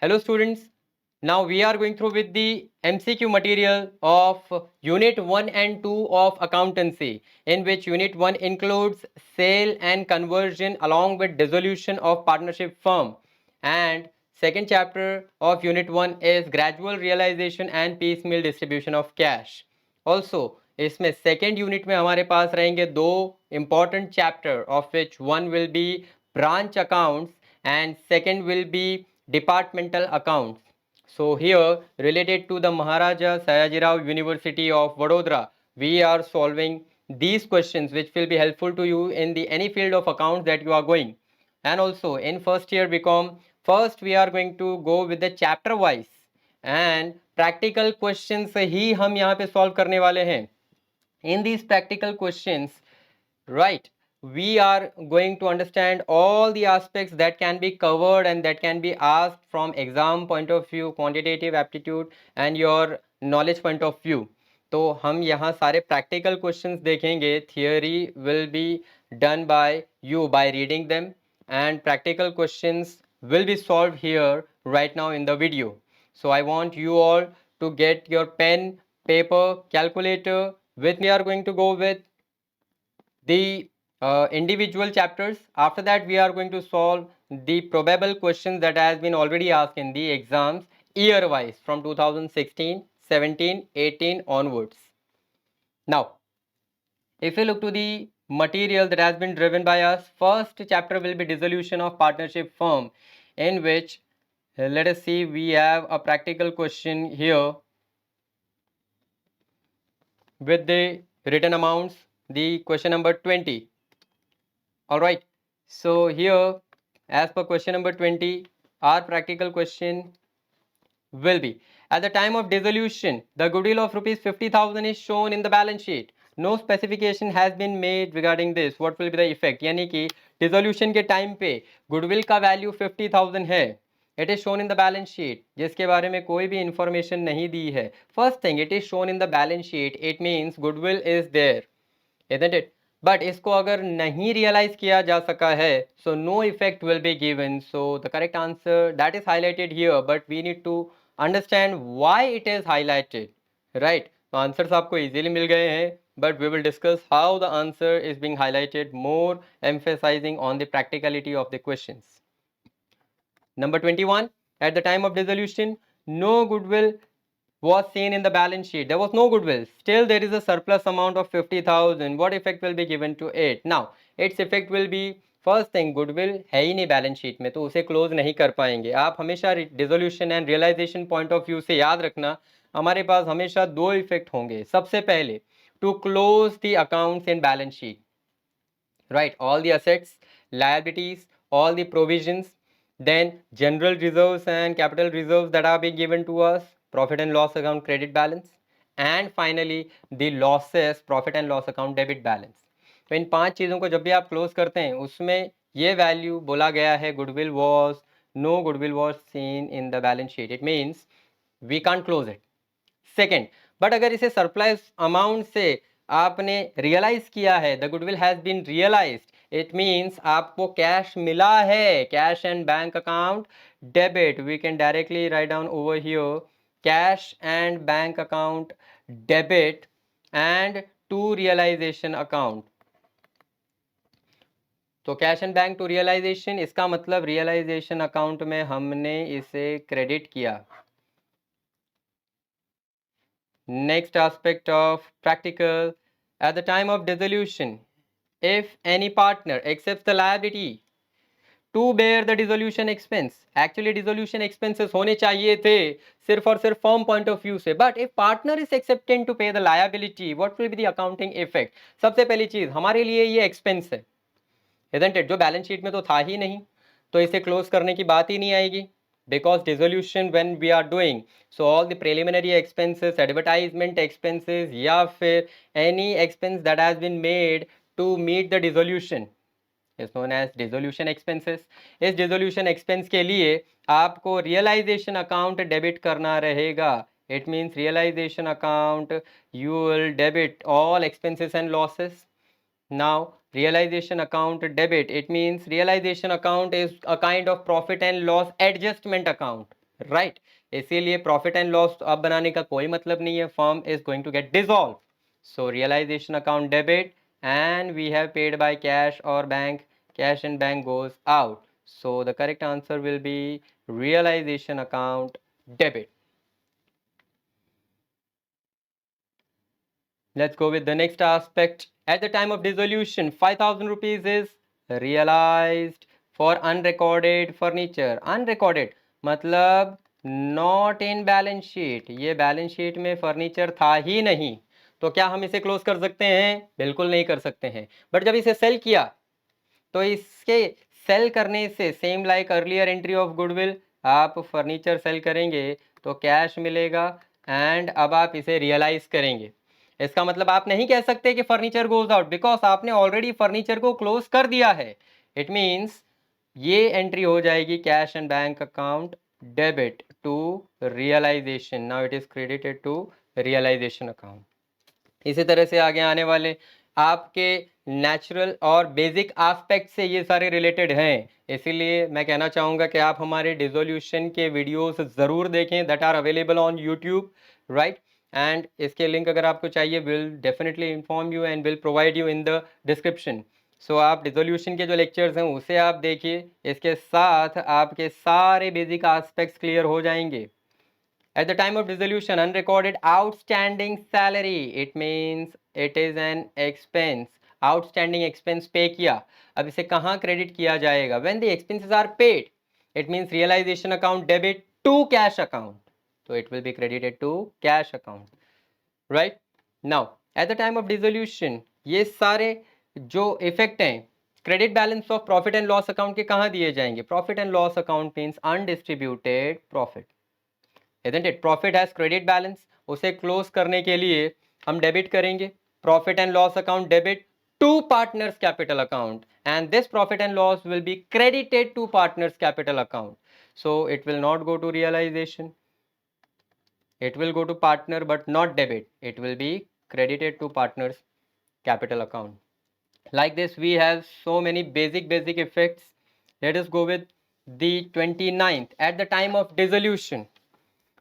Hello students, now we are going through with the MCQ material of Unit 1 and 2 of Accountancy, in which Unit 1 includes sale and conversion along with dissolution of partnership firm, and second chapter of Unit 1 is gradual realization and piecemeal distribution of cash. Also इसमें second unit में हमारे पास रहेंगे दो important chapter of which one will be branch accounts and second will be departmental accounts. So here, related to the Maharaja Sayajirao University of Vadodara, we are solving these questions which will be helpful to you in the any field of accounts that you are going. And also in first year BCom, first we are going to go with the chapter wise and practical questions ही हम यहाँ पे solve करने वाले हैं. In these practical questions, right, we are going to understand all the aspects that can be covered and that can be asked from exam point of view, quantitative aptitude and your knowledge point of view. तो हम यहाँ सारे practical questions देखेंगे. Theory will be done by you by reading them and practical questions will be solved here right now in the video. So I want you all to get your pen, paper, calculator. With me are going to go with the individual chapters. After that we are going to solve the probable questions that has been already asked in the exams year wise from 2016, 17, 18 onwards. Now if you look to the material that has been driven by us, first chapter will be dissolution of partnership firm, in which let us see, we have a practical question here with the written amounts, the question number 20. All right, so here as per question number 20, our practical question will be, at the time of dissolution the goodwill of rupees 50,000 is shown in the balance sheet. No specification has been made regarding this. What will be the effect? यानी कि dissolution के time पे goodwill का value 50,000 है. It is shown in the balance sheet, जिसके बारे में कोई भी information नहीं दी है. First thing, it is shown in the balance sheet. It means goodwill is there, isn't it? But इसको अगर नहीं realize किया जा सका है, so no effect will be given. So the correct answer that is highlighted here, but we need to understand why it is highlighted, right? तो answers आपको easily मिल गए हैं, but we will discuss how the answer is being highlighted, more emphasizing on the practicality of the questions. Number 21, at the time of dissolution no goodwill was seen in the balance sheet. There was no goodwill. Still there is a surplus amount of 50,000. What effect will be given to it? Now its effect will be, first thing, goodwill है ही नहीं balance sheet में, तो उसे close नहीं कर पाएंगे. आप हमेशा dissolution and realization point of view से याद रखना, हमारे पास हमेशा दो इफेक्ट होंगे. सबसे पहले, to close the accounts in balance sheet, right, all the assets, liabilities, all the provisions, then general reserves and capital reserves that are being given to us, profit and loss account credit balance, and finally the losses, profit and loss account debit balance. तो इन पांच चीज़ों को जब भी आप close करते हैं उसमें ये वैल्यू बोला गया है, goodwill was, no goodwill was seen in the balance sheet. It means we can't close it. Second, but अगर इसे सरप्लस अमाउंट से आपने रियलाइज किया है, the goodwill has been realised, it means आपको कैश मिला है, cash and bank account debit. We can directly write down over here, cash and bank account debit and to realisation account. तो cash and bank to realisation, इसका मतलब realisation account में हमने इसे credit किया. Next aspect of practical, at the time of dissolution, if any partner accepts the liability to bear the dissolution expense, actually dissolution expenses होने चाहिए थे सिर्फ और सिर्फ firm point of view से, but if partner is accepting to pay the liability, what will be the accounting effect? सबसे पहली चीज, हमारे लिए ये expense है, isn't it? जो बैलेंस शीट में तो था ही नहीं, तो इसे क्लोज करने की बात ही नहीं आएगी. Because dissolution when we are doing, so all the preliminary expenses, advertisement expenses या फिर any expense that has been made to meet the dissolution is known as dissolution expenses. इस dissolution expense के लिए आपको realization account debit करना रहेगा. It means realization account, you will debit all expenses and losses. Now realization account debit, it means realization account is a kind of profit and loss adjustment account, right इसीलिए profit and loss अब बनाने का कोई मतलब नहीं है, firm is going to get dissolve. So realization account debit and we have paid by cash or bank, cash in bank goes out. So the correct answer will be realization account debit. Let's go with the next aspect. At the time of dissolution, 5,000 rupees is realized for unrecorded furniture. Unrecorded मतलब not in balance sheet. ये balance sheet में furniture था ही नहीं, तो क्या हम इसे close कर सकते हैं? बिल्कुल नहीं कर सकते हैं. बट जब इसे सेल किया तो इसके सेल करने से same like earlier entry of goodwill, आप फर्नीचर सेल करेंगे तो कैश मिलेगा एंड अब आप इसे रियलाइज करेंगे. इसका मतलब आप नहीं कह सकते कि फर्नीचर गोज आउट, बिकॉज आपने ऑलरेडी फर्नीचर को क्लोज कर दिया है. इट मीन्स ये एंट्री हो जाएगी cash and bank account debit to realization. Now it is credited to realisation account. इसी तरह से आगे आने वाले आपके नेचुरल और बेसिक एस्पेक्ट से ये सारे रिलेटेड हैं, इसीलिए मैं कहना चाहूँगा कि आप हमारे डिसोल्यूशन के वीडियोस ज़रूर देखें that are available on YouTube, right. And इसके लिंक अगर आपको चाहिए will definitely inform you and will provide you in the description. So आप डिसोल्यूशन के जो लेक्चर्स हैं उसे आप देखिए, इसके साथ आपके सारे बेसिक एस्पेक्ट्स क्लियर हो जाएंगे. At the time of dissolution, unrecorded outstanding salary, it means it is an expense. Outstanding expense pay किया, अब इसे कहाँ क्रेडिट किया जाएगा? When the expenses are paid, it means realization account debit to cash account. So it will be credited to cash account. Right? Now, at the time of dissolution, ये सारे जो effect हैं credit balance of profit and loss account के कहाँ दिए जाएंगे? Profit and loss account means undistributed profit. Isn't it? Profit has credit balance. उसे close करने के लिए हम डेबिट करेंगे profit and loss account debit to partners capital account, and this profit and loss will be credited to partners capital account. So it will not go to realization, it will go to partner but not debit. It will be credited to partners capital account. Like this we have so many basic effects. Let us go with the 29th. At the time of dissolution,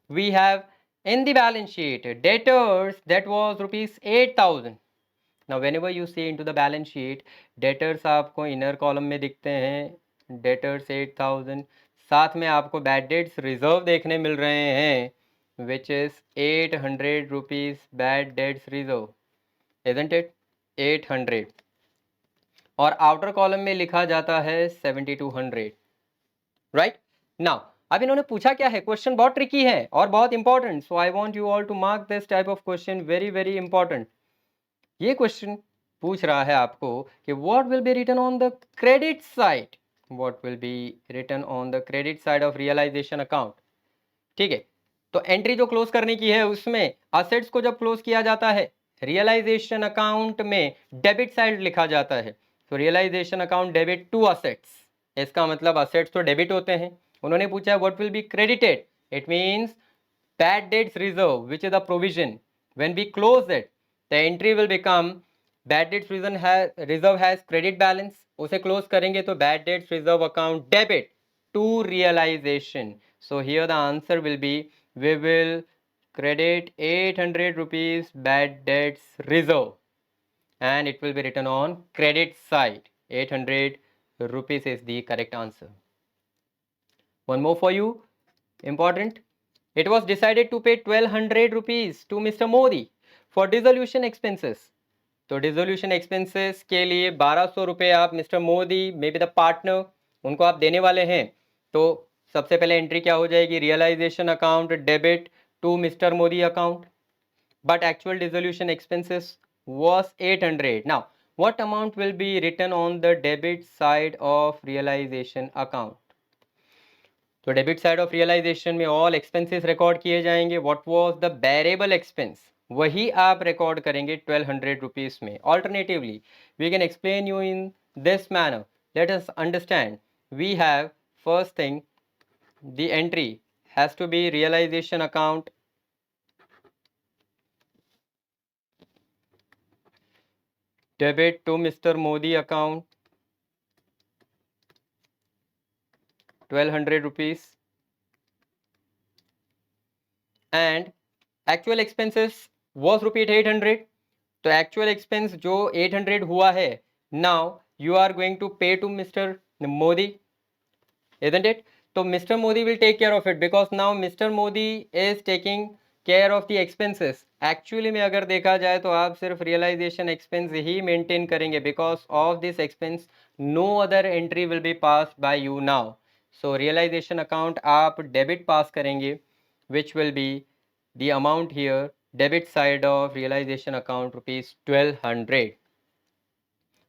we have in the balance sheet debtors that was rupees 8,000. Now whenever you see into the balance sheet, debtors आपको inner column में दिखते हैं, debtors 8,000. साथ में आपको bad debts reserve देखने मिल रहे हैं, which is 800 rupees bad debts reserve, isn't it? 800. और outer column में लिखा जाता है 7,200. राइट नाउ अब इन्होंने पूछा क्या है, क्वेश्चन बहुत ट्रिकी है और बहुत important. So I want you all to mark this type of question very very important. ये क्वेश्चन पूछ रहा है आपको कि what will be written on the credit side, what will be written on the credit side of realization account. ठीक है, तो entry जो क्लोज करने की है उसमें असेट्स को जब क्लोज किया जाता है रियलाइजेशन अकाउंट में डेबिट साइड लिखा जाता है. तो realization account debit to assets, इसका मतलब असेट्स तो डेबिट होते हैं. उन्होंने पूछा what will be credited, it means bad debts reserve which is the provision. When we close it the entry will become bad debts reserve has credit balance. उसे close करेंगे तो bad debts reserve account debit to realization. So here the answer will be we will credit 800 rupees bad debts reserve and it will be written on credit side. 800 rupees is the correct answer. One more for you, important. It was decided to pay 1200 rupees to Mr. Modi for dissolution expenses. तो dissolution expenses के लिए 1200 रुपये आप mister Modi may be the partner उनको आप देने वाले हैं. तो सबसे पहले एंट्री क्या हो जाएगी, realization account debit to mister Modi account, but actual dissolution expenses was 800. Now what amount will be written on the debit side of realization account? तो डेबिट साइड ऑफ रियलाइजेशन में ऑल एक्सपेंसेस रिकॉर्ड किए जाएंगे. What was the bearable expense वही आप record करेंगे 1200 rupees में. Alternatively we can explain you in this manner. Let us understand. We have first thing the entry has to be realization account debit to mister Modi account 1200 rupees. and actual expenses was rupees 800. तो actual expense जो 800 हुआ है, now you are going to pay to mister Modi, isn't it? So Mr. Modi will take care of it because now Mr. Modi is taking care of the expenses. Actually में अगर देखा जाए तो आप सिर्फ रियलाइजेशन एक्सपेंस ही maintain करेंगे, because of this expense no other entry will be passed by you now. So realization account आप डेबिट पास करेंगे, which will be the amount here, debit side of realization account rupees 1200.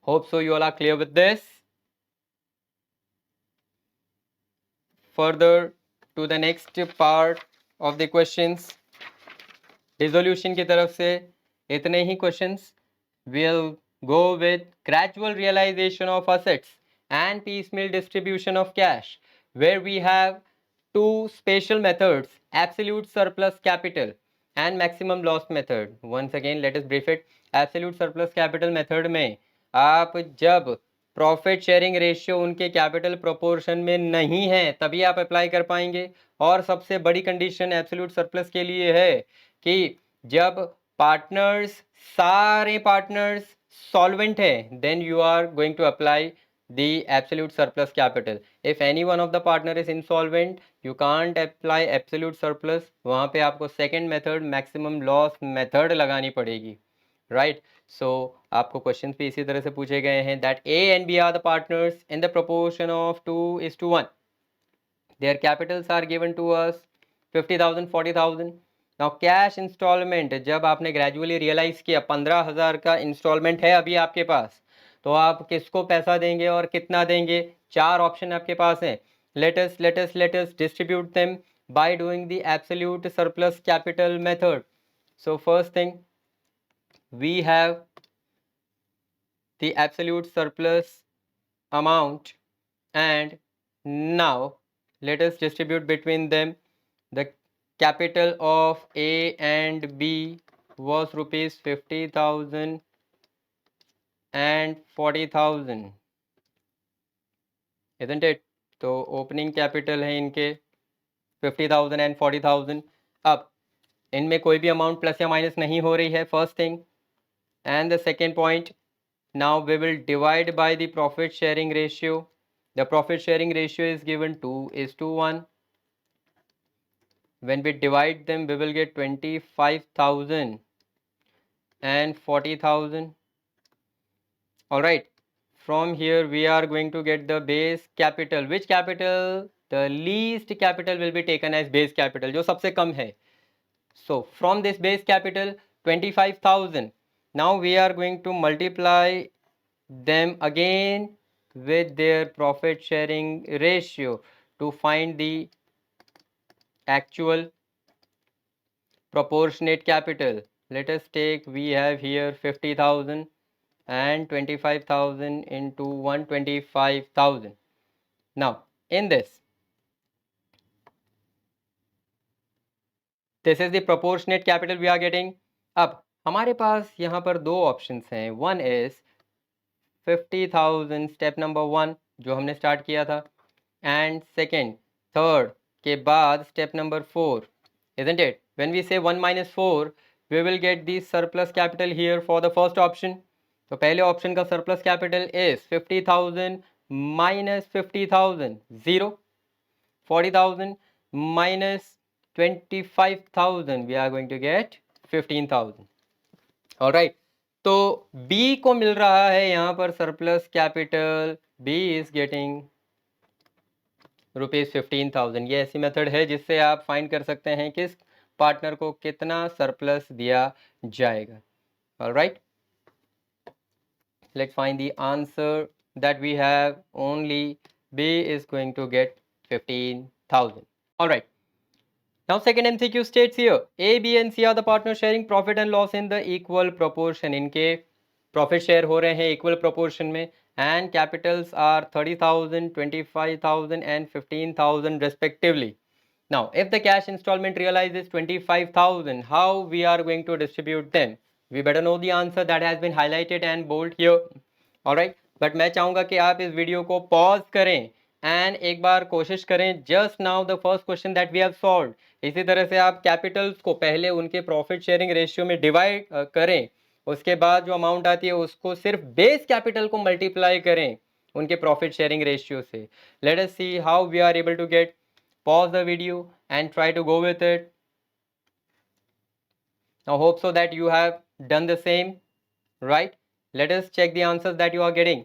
Hope so you all are clear with this. Further to the next part of the questions, resolution की तरफ से इतने ही questions. We'll go with gradual realization of assets and piecemeal distribution of cash, where we have two special methods, absolute surplus capital and maximum loss method. Once again let us brief it. Absolute surplus capital method में आप जब profit sharing ratio उनके capital proportion में नहीं है तभी आप apply कर पाएंगे. और सबसे बड़ी कंडीशन एब्सोल्यूट सरप्लस के लिए है कि जब पार्टनर्स, सारे पार्टनर्स सॉल्वेंट है, then you are going to apply the absolute surplus capital. If any one of the partner is insolvent, you can't apply absolute surplus. वहाँ पे आपको second method maximum loss method लगानी पड़ेगी, right? So आपको questions भी इसी तरह से पूछे गए हैं that A and B are the partners in the proportion of 2:1. Their capitals are given to us 50,000, 40,000. Now cash instalment जब आपने ग्रेजुअली रियलाइज किया 15,000 का इंस्टॉलमेंट है अभी आपके पास, तो आप किसको पैसा देंगे और कितना देंगे? चार ऑप्शन आपके पास हैं. Let us distribute them by doing the absolute surplus capital method. So first thing we have the absolute surplus amount, and now let us distribute between them. The capital of A and B was rupees 50,000 and 40,000, isn't it? तो opening capital है इनके 50,000 and 40,000. अब इनमें कोई भी amount plus या minus नहीं हो रही है, first thing. And the second point, now we will divide by the profit sharing ratio. The profit sharing ratio is given 2:1. When we divide them we will get 25,000 and 40,000. all right, from here we are going to get the base capital. Which capital? The least capital will be taken as base capital, जो सबसे कम है. So from this base capital 25,000, now we are going to multiply them again with their profit sharing ratio to find the actual proportionate capital. Let us take, we have here 50,000 and 25,000 into 125,000. now in this is the proportionate capital we are getting. अब हमारे पास यहाँ पर दो options हैं. One is 50,000 step number 1 जो हमने start किया था, एंड सेकेंड थर्ड के बाद step number 4, isn't it? When we say 1 minus 4 we will get the surplus capital here for the first option. तो पहले ऑप्शन का surplus capital is 50,000 minus 50,000 0, 40,000 minus 25,000 we are going to get 15,000. all right, तो B को मिल रहा है यहाँ पर surplus capital. B is getting rupees 15,000. ये ऐसी मेथड है जिससे आप फाइंड कर सकते हैं किस पार्टनर को कितना सरप्लस दिया जाएगा. all right, let's find the answer that we have. only B is going to get 15,000. all right, now second MCQ states here A, B and C are the partners sharing profit and loss in the equal proportion. इनके profit share हो रहे हैं equal proportion में, and Capitals are 30,000, 25,000 and 15,000 respectively. now if the cash installment realizes 25,000, how we are going to distribute them? we better know the answer that has been highlighted and bold here. all right, but मैं चाहूँगा कि आप इस video को pause करें and एक बार कोशिश करें just now the first question that we have solved, इसी तरह से आप कैपिटल्स को पहले उनके प्रॉफिट शेयरिंग रेशियो में डिवाइड करें, उसके बाद जो अमाउंट आती है उसको सिर्फ बेस कैपिटल को मल्टीप्लाई करें उनके प्रॉफिट शेयरिंग रेशियो से. Let us see how we are able to get. Pause the video and try to go with it. I hope so that you have done the same, right? Let us check the answers that you are getting.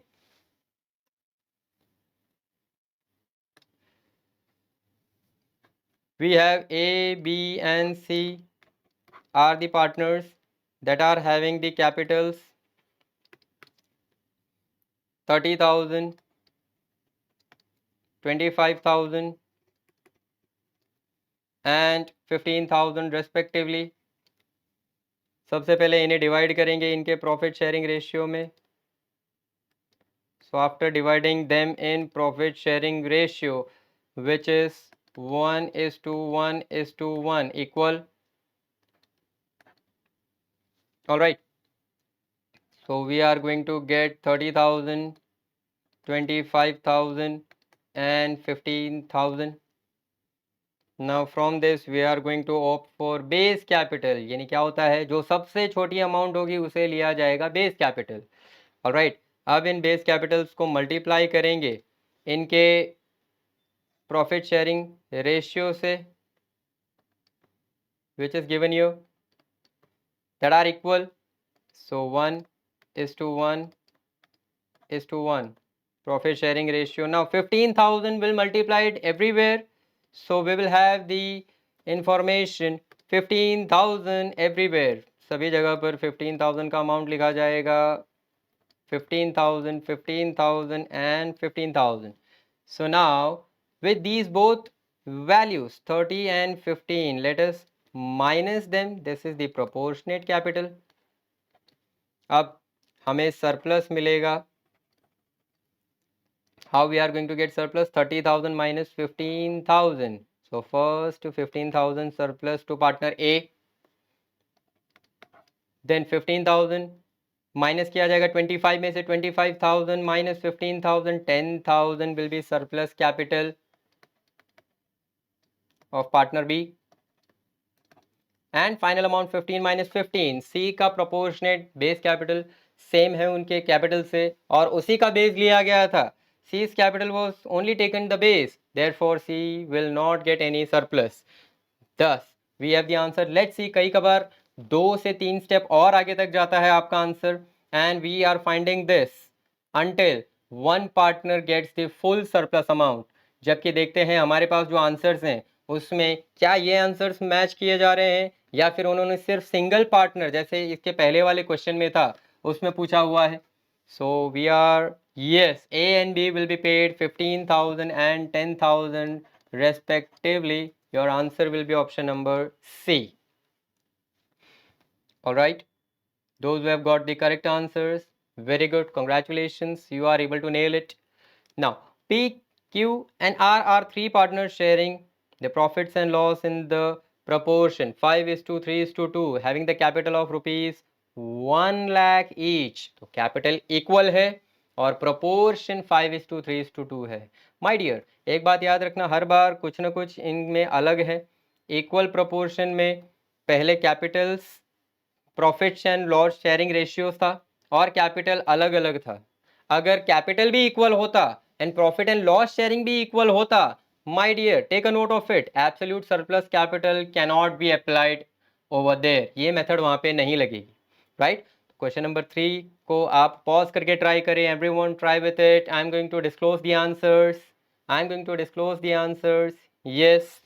We have A, B and C are the partners that are having the capitals 30,000, 25,000 and 15,000 respectively. सबसे पहले इन्हें divide करेंगे इनके profit sharing ratio में. So after dividing them in profit sharing ratio, which is 1:1:1 equal. All right. So we are going to get 30,000, 25,000 and 15,000. Now from this we are going to opt for base capital. यानी क्या होता है, जो सबसे छोटी amount होगी उसे लिया जाएगा बेस कैपिटल. ऑलराइट, अब इन बेस कैपिटल्स को मल्टीप्लाई करेंगे इनके प्रॉफिट शेयरिंग रेशियो से, which is given you, that are equal. So 1:1:1 profit sharing ratio. Now 15,000 will multiply it everywhere, so we will have the information 15,000 everywhere. सभी जगह पर 15,000 का amount लिखा जाएगा. 15,000, 15,000 and 15,000. So now with these both values 30 and 15, let us minus them. This is the proportionate capital. अब हमें surplus मिलेगा. How we are going to get surplus? 30,000 minus 15,000. So first 15,000 surplus to partner A. Then 15,000 minus किया जाएगा 25 में से. 25,000 minus 15,000, 10,000 will be surplus capital of partner B. And final amount 15 minus 15. C का proportionate base capital same है उनके capital से और उसी का बेस लिया गया था. C's capital was only taken the base, therefore C will not get any surplus. Thus we have the answer. Let's see, कई कबार 2 से 3 स्टेप और आगे तक जाता है आपका answer. And we are finding this until one partner gets the full surplus amount. जबकि देखते हैं हमारे पास जो आंसर्स हैं उसमें क्या ये आंसर्स मैच किए जा रहे हैं या फिर उन्होंने सिर्फ सिंगल पार्टनर, जैसे इसके पहले वाले क्वेश्चन में था, उसमें पूछा हुआ है. So we are yes, A and B will be paid 15,000 and 10,000 respectively. Your answer will be option number C. All right, those who have got the correct answers, very good, congratulations, you are able to nail it. Now P, Q and R are three partners sharing the profits and loss in the proportion 5:3:2, having the capital of rupees 1 lakh each. तो capital equal है और proportion 5:3:2 है. My dear, एक बात याद रखना, हर बार कुछ ना कुछ इनमें अलग है. इक्वल प्रोपोर्शन में पहले Capitals profits and loss sharing ratios था और कैपिटल अलग अलग था. अगर कैपिटल भी इक्वल होता and profit and loss sharing भी इक्वल होता, my dear take a note of it, absolute surplus capital can not be applied over there. ये मेथड वहां पे नहीं लगेगी. राइट, क्वेश्चन नंबर 3 को आप पॉज करके ट्राई करें. Everyone try with it. I am going to disclose the answers. I am going to disclose the answers. Yes.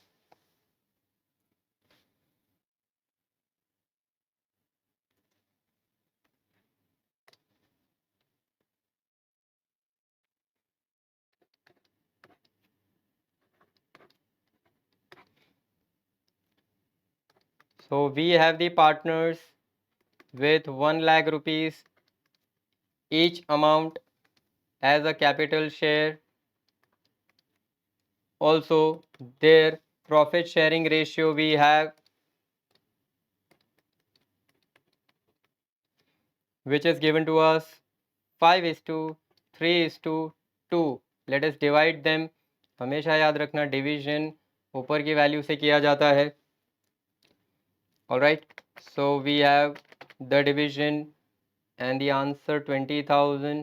So we have the partners with 1 lakh rupees each amount as a capital share. Also their profit sharing ratio we have, which is given to us 5:3:2. Let us divide them हमेशा याद रखना division ऊपर की value से किया जाता है. Alright, so we have the division and the answer 20,000.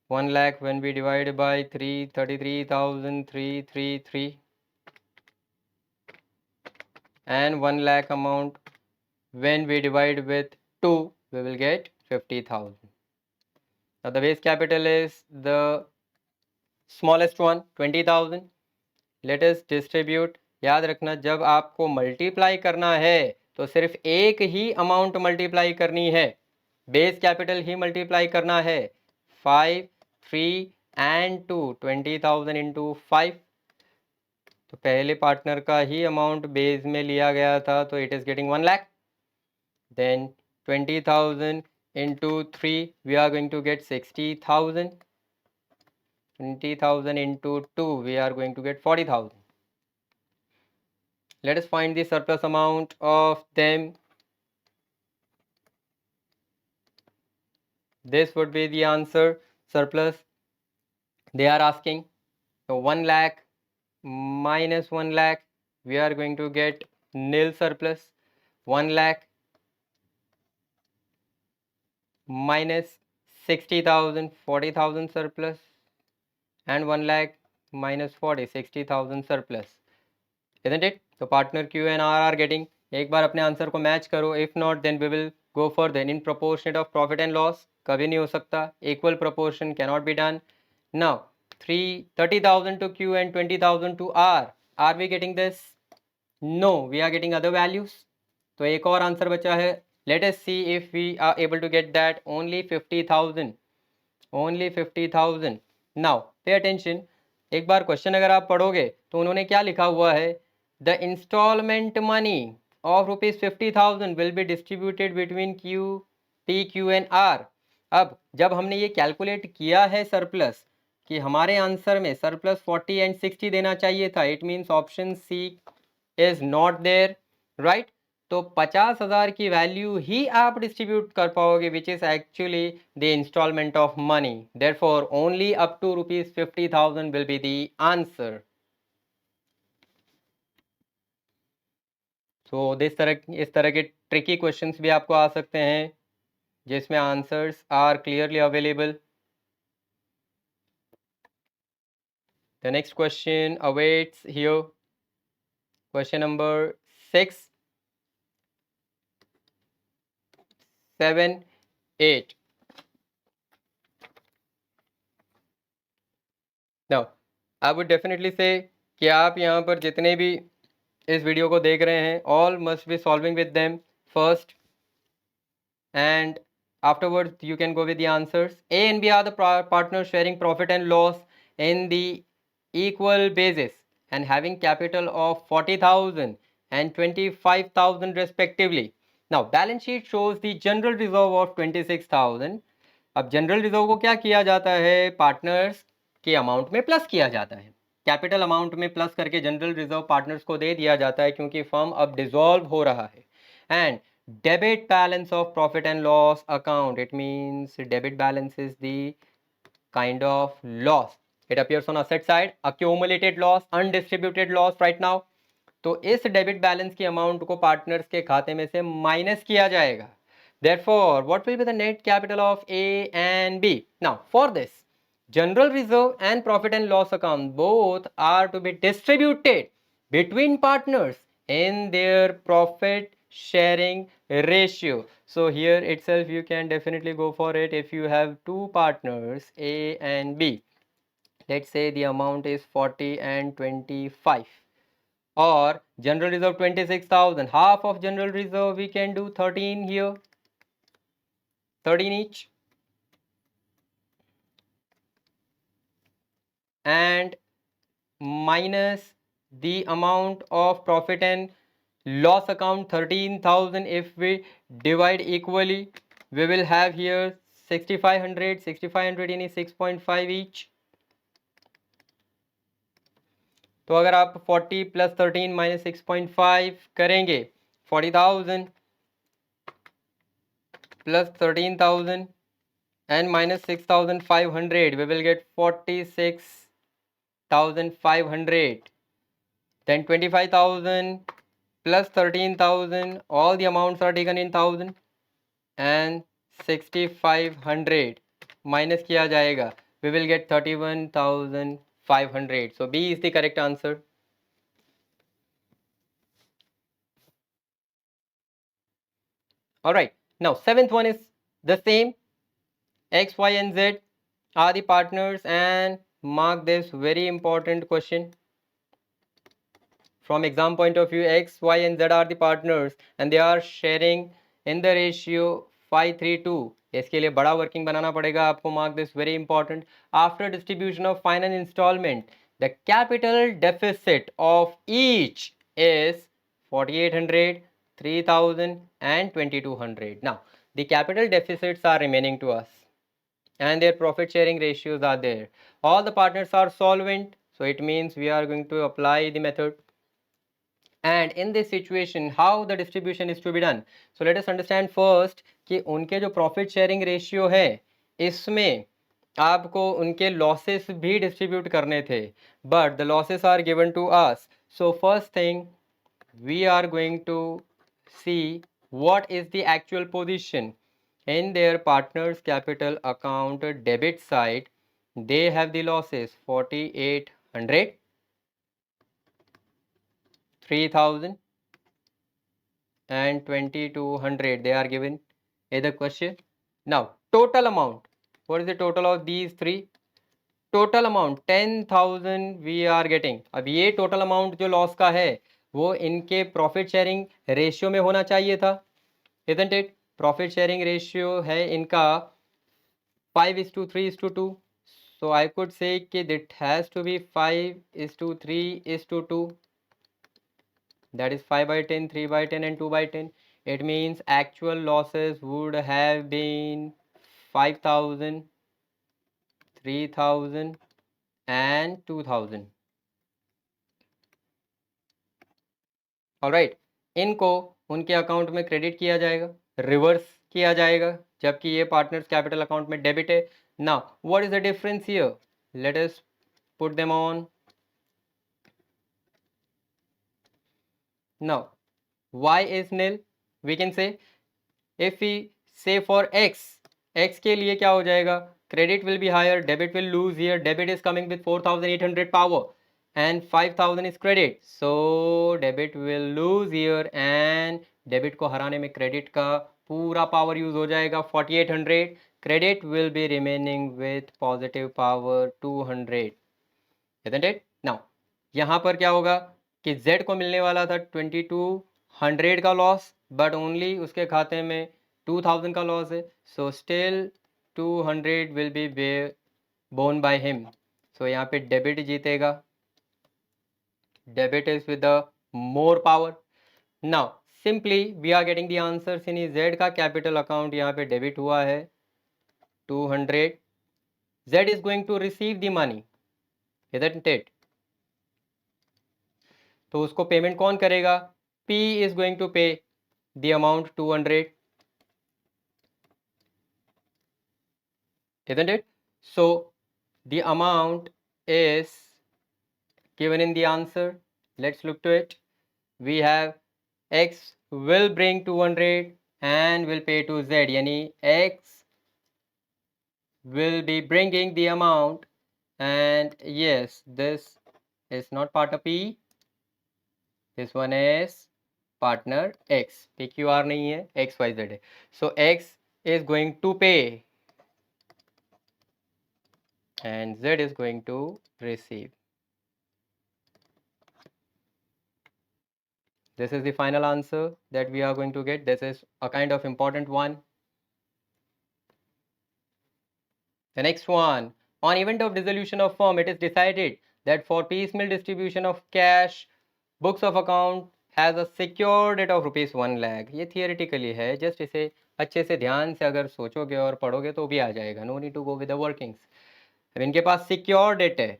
1 lakh when we divide by 3, 33,333, and 1 lakh amount when we divide with 2, we will get 50,000. Now the base capital is the smallest one, 20,000. Let us distribute. याद रखना जब आपको multiply करना है तो सिर्फ एक ही amount multiply करनी है, बेस कैपिटल ही मल्टीप्लाई करना है. 5, 3 and 2, 20,000 into 5. तो पहले पार्टनर का ही अमाउंट बेस में लिया गया था, तो it is getting 1 lakh. Then 20,000 into 3, we are going to get 60,000. 20,000 into 2, we are going to get 40,000. Let us find the surplus amount of them. This would be the answer. Surplus, they are asking. So 1 lakh minus 1 lakh, we are going to get nil surplus. 1 lakh minus 60,000, 40,000 surplus, and 1 lakh minus 40, 60,000 surplus. Isn't it? So partner Q and R are getting. एक बार अपने answer को match करो. If not, then we will go further. In proportionate of profit and loss कभी नहीं हो सकता. Equal proportion cannot be done. Now 30,000 to Q and 20,000 to R. Are we getting this? No, we are getting other values. तो एक और answer बचा है. Let us see if we are able to get that. Only 50,000. Only 50,000. Now pay attention. एक बार question अगर आप पढ़ोगे तो उन्होंने क्या लिखा हुआ है? The installment money of rupees 50,000 will be distributed between Q, P, Q and R. अब जब हमने ये कैलकुलेट किया है सरप्लस कि हमारे आंसर में सरप्लस 40 एंड 60 देना चाहिए था, it means option C is not there, right? तो 50,000 की वैल्यू ही आप डिस्ट्रीब्यूट कर पाओगे, which is actually the instalment of money. Therefore only up to rupees 50,000 will be the answer. तो इस तरह के ट्रिकी क्वेश्चंस भी आपको आ सकते हैं जिसमें answers are clearly available. The next question awaits here. Question number 6, 7, 8. Now I would definitely say कि आप यहाँ पर जितने भी इस वीडियो को देख रहे हैं, all must be solving with them first, and afterwards you can go with the answers. A and B are the partners sharing profit and loss in the equal basis and having capital of 40,000 and 25,000 respectively. Now balance sheet shows the general reserve of 26,000. अब general reserve को क्या किया जाता है? Partners के amount में plus किया जाता है. कैपिटल अमाउंट में प्लस करके जनरल रिजर्व पार्टनर्स को दे दिया जाता है क्योंकि फर्म अब डिसॉल्व हो रहा है. And debit balance of profit and loss account, it means debit balance is the kind of loss, it appears on asset side, accumulated loss, undistributed loss right now. तो इस डेबिट बैलेंस की amount को partners के खाते में से minus किया जाएगा. therefore what will be the net capital of A and B? Now for this, general reserve and profit and loss account both are to be distributed between partners in their profit sharing ratio. So here itself you can definitely go for it. If you have two partners A and B, let's say the amount is 40 and 25, or general reserve 26,000, half of general reserve we can do 13 here, 13 each, and minus the amount of profit and loss account 13,000. If we divide equally, we will have here 6,500 यानी 6.5 each. तो अगर आप 40 plus 13 minus 6.5 करेंगे, 40,000 plus 13,000 and minus 6,500, we will get 46,000 13,500. Then 25,000 plus 13,000. All the amounts are taken in thousand. And 6,500 minus किया जाएगा. We will get 31,500. So B is the correct answer. All right. Now seventh one is the same. X, Y, and Z are the partners, and mark this very important question. From exam point of view, X, Y, and Z are the partners, and they are sharing in the ratio 5:3:2. इसके लिए बड़ा working बनाना पड़ेगा आपको. Mark this very important. After distribution of final instalment, the capital deficit of each is 4,800, 3,000 and 2,200. Now the capital deficits are remaining to us, and their profit sharing ratios are there. All the partners are solvent, so it means we are going to apply the method. And in this situation, how the distribution is to be done? So let us understand first कि उनके जो profit sharing ratio है, इसमें आपको उनके losses भी distribute करने थे, but the losses are given to us. So first thing, we are going to see what is the actual position in their partners capital account debit side. They have the losses 4,800, 3,000 and 2,200. They are given in the question. Now total amount, what is the total of these three? Total amount 10,000 we are getting. अब ये total amount जो loss का है वो इनके profit sharing ratio में होना चाहिए था, isn't it? Profit sharing ratio है इनका 5:3:2. सो आई कुड से कि it has to be 5:3:2. that is 5/10, 3/10 and 2/10. It means actual losses would have been 5,000, 3,000 and 2,000. Alright, इनको उनके अकाउंट में क्रेडिट किया जाएगा, रिवर्स किया जाएगा, जबकि ये पार्टनर्स कैपिटल अकाउंट में डेबिट है. Now what is the difference here? Let us put them on. Now y is nil. We can say if we say for x के लिए क्या हो जाएगा? Credit will be higher, debit will lose here. Debit is coming with 4,800 power and 5,000 is credit, so debit will lose here and debit को हराने में credit का पूरा power use हो जाएगा 4,800. Credit will be remaining with positive power 200, isn't it? Now यहाँ पर क्या होगा कि Z को मिलने वाला था 2,200 का लॉस, बट ओनली उसके खाते में 2,000 का लॉस है. So still 200 will be borne by him. So यहाँ पे डेबिट जीतेगा. Debit is with the more power. Now simply we are getting the answers in Z का कैपिटल अकाउंट यहाँ पे डेबिट हुआ है 200. Z is going to receive the money, isn't it? तो उसको पेमेंट कौन करेगा? P is going to pay the amount 200, isn't it? So the amount is given in the answer. Let's look to it. We have X will bring 200 and will pay to Z. Yani X will be bringing the amount, and yes, this is not part of P. This one is partner X. PQR नहीं है, XYZ है. So X is going to pay and Z is going to receive. This is the final answer that we are going to get. This is a kind of important one. The next one, on event of dissolution of firm, it is decided that for piecemeal distribution of cash, books of account has a secured debt of ₹1 lakh. ये theoretically है, just इसे अच्छे से ध्यान से अगर सोचोगे और पढ़ोगे तो भी आ जाएगा. No need to go with the workings. अब इनके पास सिक्योर डेट है,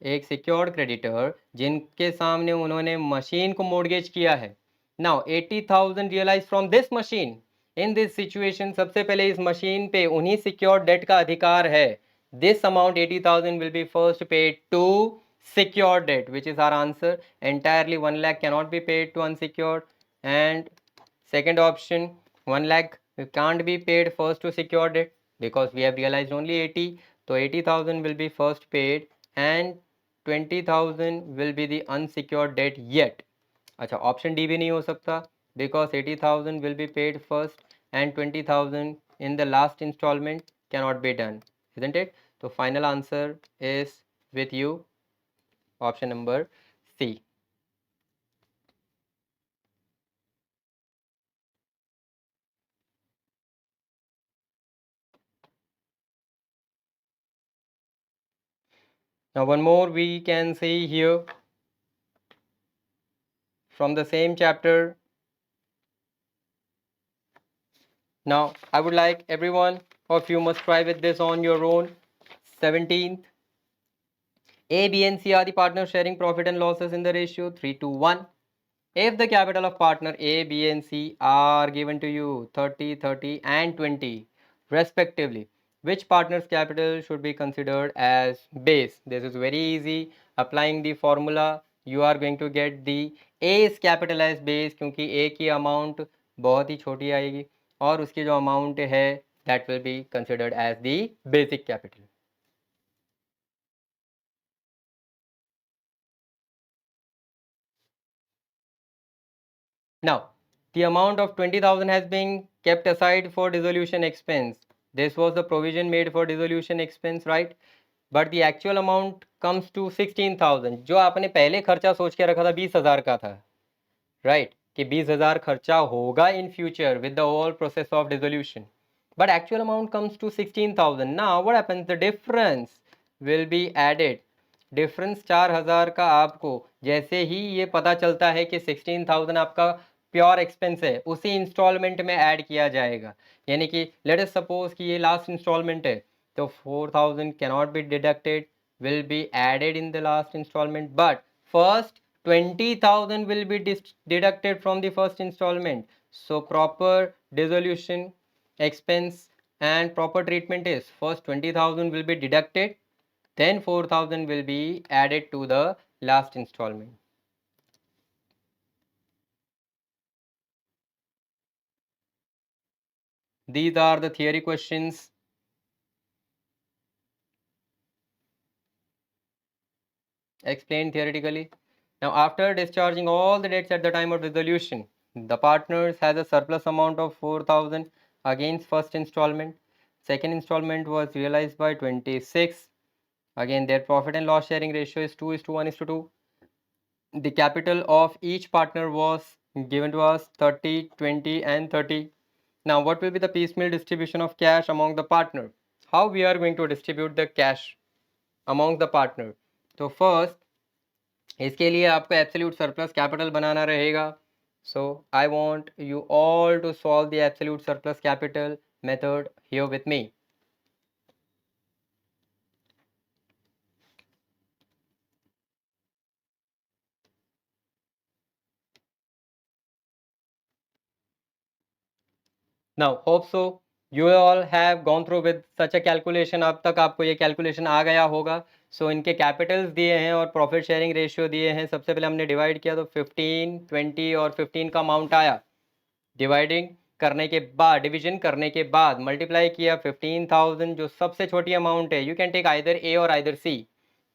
एक सिक्योर्ड क्रेडिटर जिनके सामने उन्होंने मशीन को मोर्गेज किया है. Now 80,000 realize from this machine. In this situation सबसे पहले इस मशीन पे उन्हीं सिक्योर्ड डेट का अधिकार है. This amount 80,000 will be first paid to secured debt, which is our answer. Entirely 1 lakh cannot be paid to unsecured. And second option, 1 lakh can't be paid first to secured debt because we have realized only 80. So 80,000 will be first paid and 20,000 will be the unsecured debt yet. अच्छा, option D भी नहीं हो सकता because 80,000 will be paid first and 20,000 in the last installment cannot be done, isn't it? So final answer is with you, option number C. Now one more we can see here from the same chapter. Now I would like everyone of you must try with this on your own. 17th, A, B and C are the partners sharing profit and losses in the ratio 3:1. If the capital of partner A, B and C are given to you 30, 30 and 20 respectively, which partner's capital should be considered as base? This is very easy. Applying the formula, you are going to get the A's capital as base क्योंकि A की amount बहुत ही छोटी आएगी और उसकी जो amount है that will be considered as the basic capital. Now, the amount of 20,000 has been kept aside for dissolution expense. This was the provision made for dissolution expense, right? But the actual amount comes to 16,000. जो आपने पहले खर्चा सोच के रखा था 20,000 का था, right? कि 20,000 खर्चा होगा in future with the whole process of dissolution. But actual amount comes to 16,000. Now what happens? The difference will be added. Difference 4,000 का आपको जैसे ही ये पता चलता है कि 16,000 आपका प्योर एक्सपेंस है उसी इंस्टॉलमेंट में ऐड किया जाएगा. यानी कि लेट अस सपोज कि ये लास्ट इंस्टॉलमेंट है तो 4,000 cannot be deducted, will be added in the last instalment, but first 20,000 will be deducted from the first installment. So proper dissolution expense and proper treatment is first 20,000 will be deducted, then 4,000 will be added to the last installment. These are the theory questions. Explained theoretically. Now after discharging all the debts at the time of dissolution, the partners has a surplus amount of 4,000 against first installment. Second installment was realized by 26. Again their profit and loss sharing ratio is 2:1:2. The capital of each partner was given to us 30, 20 and 30. Now what will be the piecemeal distribution of cash among the partner? How we are going to distribute the cash among the partner? So first इसके लिए आपको absolute surplus capital बनाना रहेगा. So I want you all to solve the absolute surplus capital method here with me. Now hope so you all have gone through with such a calculation. अब तक आपको ये calculation आ गया होगा. सो इनके Capitals दिए हैं और प्रॉफिट शेयरिंग रेशियो दिए हैं. सबसे पहले हमने डिवाइड किया तो 15, 20 और 15 का अमाउंट आया. डिवाइडिंग करने के बाद, डिवीजन करने के बाद मल्टीप्लाई किया 15,000 जो सबसे छोटी अमाउंट है. You can take either A और either C,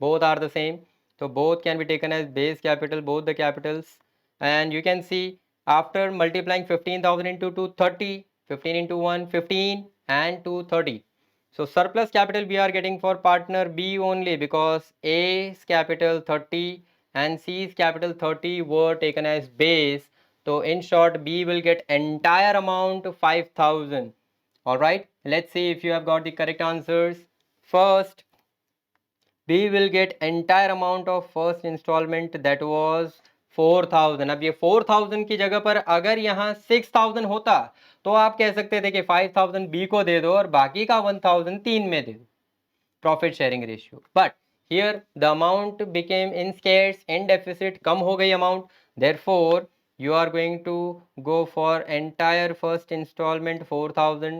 both are the same. तो both can be taken as base capital, both the capitals. And you can see after multiplying 15,000 into 230, 15 into 1 15 and 230. So surplus capital we are getting for partner B only because A's capital 30 and C's capital 30 were taken as base. So in short B will get entire amount 5,000. Alright, let's see if you have got the correct answers. First, B will get entire amount of first installment that was 4,000. अब ये 4,000 की जगह पर अगर यहाँ 6,000 होता तो आप कह सकते थे कि 5,000 B को दे दो और बाकी का 1,000 तीन में दे दो, profit sharing ratio. But here the amount became in scarce, in deficit, कम हो गई अमाउंट. Therefore you are going to go for entire first installment 4,000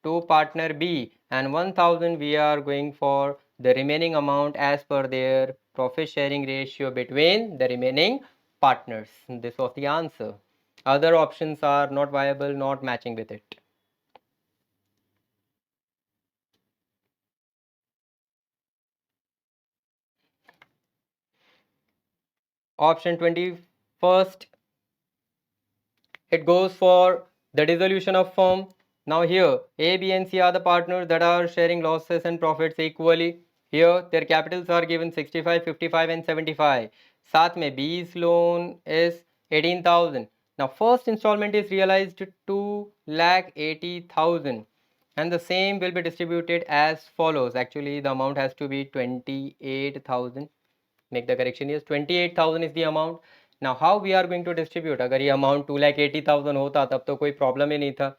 to partner B and 1,000 we are going for the remaining amount as per their profit sharing ratio between the remaining partners. This was the answer. Other options are not viable, not matching with it. Option 21st, it goes for the dissolution of firm. Now here, A, B and C are the partners that are sharing losses and profits equally. Here, their capitals are given 65, 55 and 75. साथ में B's loan is 18,000. Now first installment is realized 2,80,000 and the same will be distributed as follows. Actually, the amount has to be 28,000. Make the correction, yes, 28,000 is the amount. Now how we are going to distribute? अगर ये amount 2,80,000 होता तब तो कोई problem ही नहीं था,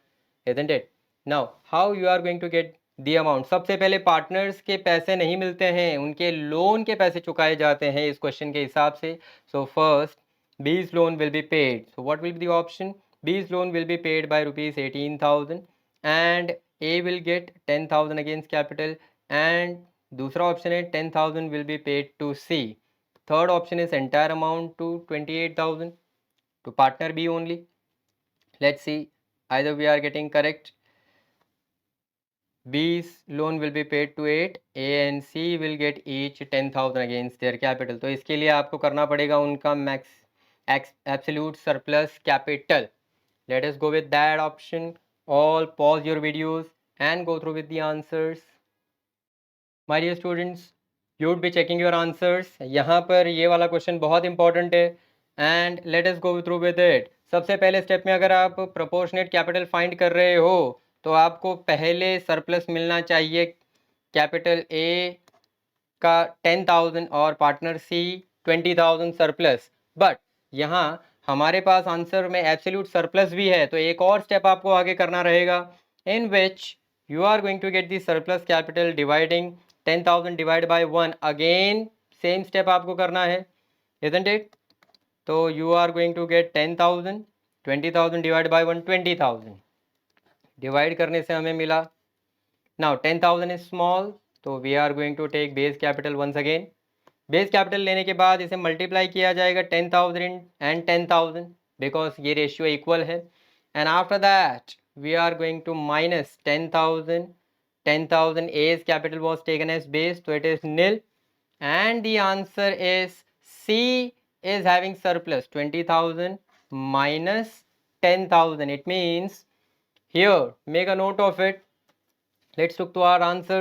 isn't it? Now how you are going to get the amount? सबसे पहले पार्टनर्स के पैसे नहीं मिलते हैं, उनके लोन के पैसे चुकाए जाते हैं इस क्वेश्चन के हिसाब से. So first B's loan will be paid. So what will be the option? B's loan will be paid by rupees 18,000 and A will get 10,000 against capital and दूसरा ऑप्शन है 10,000 will be paid to C. Third option is entire amount to 28,000 to partner B only. Let's see, either we are getting correct. B's loan will be paid to 8, A and C will get each 10,000 against their capital. तो इसके लिए आपको करना पड़ेगा उनका max absolute surplus capital. Let us go with that option. All pause your videos and go through with the answers. My dear students, you would be checking your answers. यहाँ पर ये वाला क्वेश्चन बहुत इंपॉर्टेंट है and let us go through with it. सबसे पहले step में अगर आप प्रोपोर्शनेट कैपिटल फाइंड कर रहे हो तो आपको पहले सरप्लस मिलना चाहिए कैपिटल ए का 10,000 और पार्टनर सी 20,000 सरप्लस. बट यहाँ हमारे पास आंसर में एब्सोल्यूट सरप्लस भी है, तो एक और स्टेप आपको आगे करना रहेगा in which you are going to get the surplus capital dividing 10,000 divide by 1. Again same step आपको करना है, isn't it? तो you are going to get 10,000, 20,000 divide by 1, 20,000. Divide करने से हमें मिला, नाउ 10,000 इज स्मॉल, तो we are going to take base capital once again. Base capital लेने के बाद इसे मल्टीप्लाई किया जाएगा 10,000 एंड 10,000 बिकॉज ये रेशियो इक्वल है. And after that we are going to minus 10,000. 10,000 A's capital was taken as base, so it is nil. And the answer is C is having surplus 20,000 minus 10,000. It means here, make a note of it. Let's look to our answer.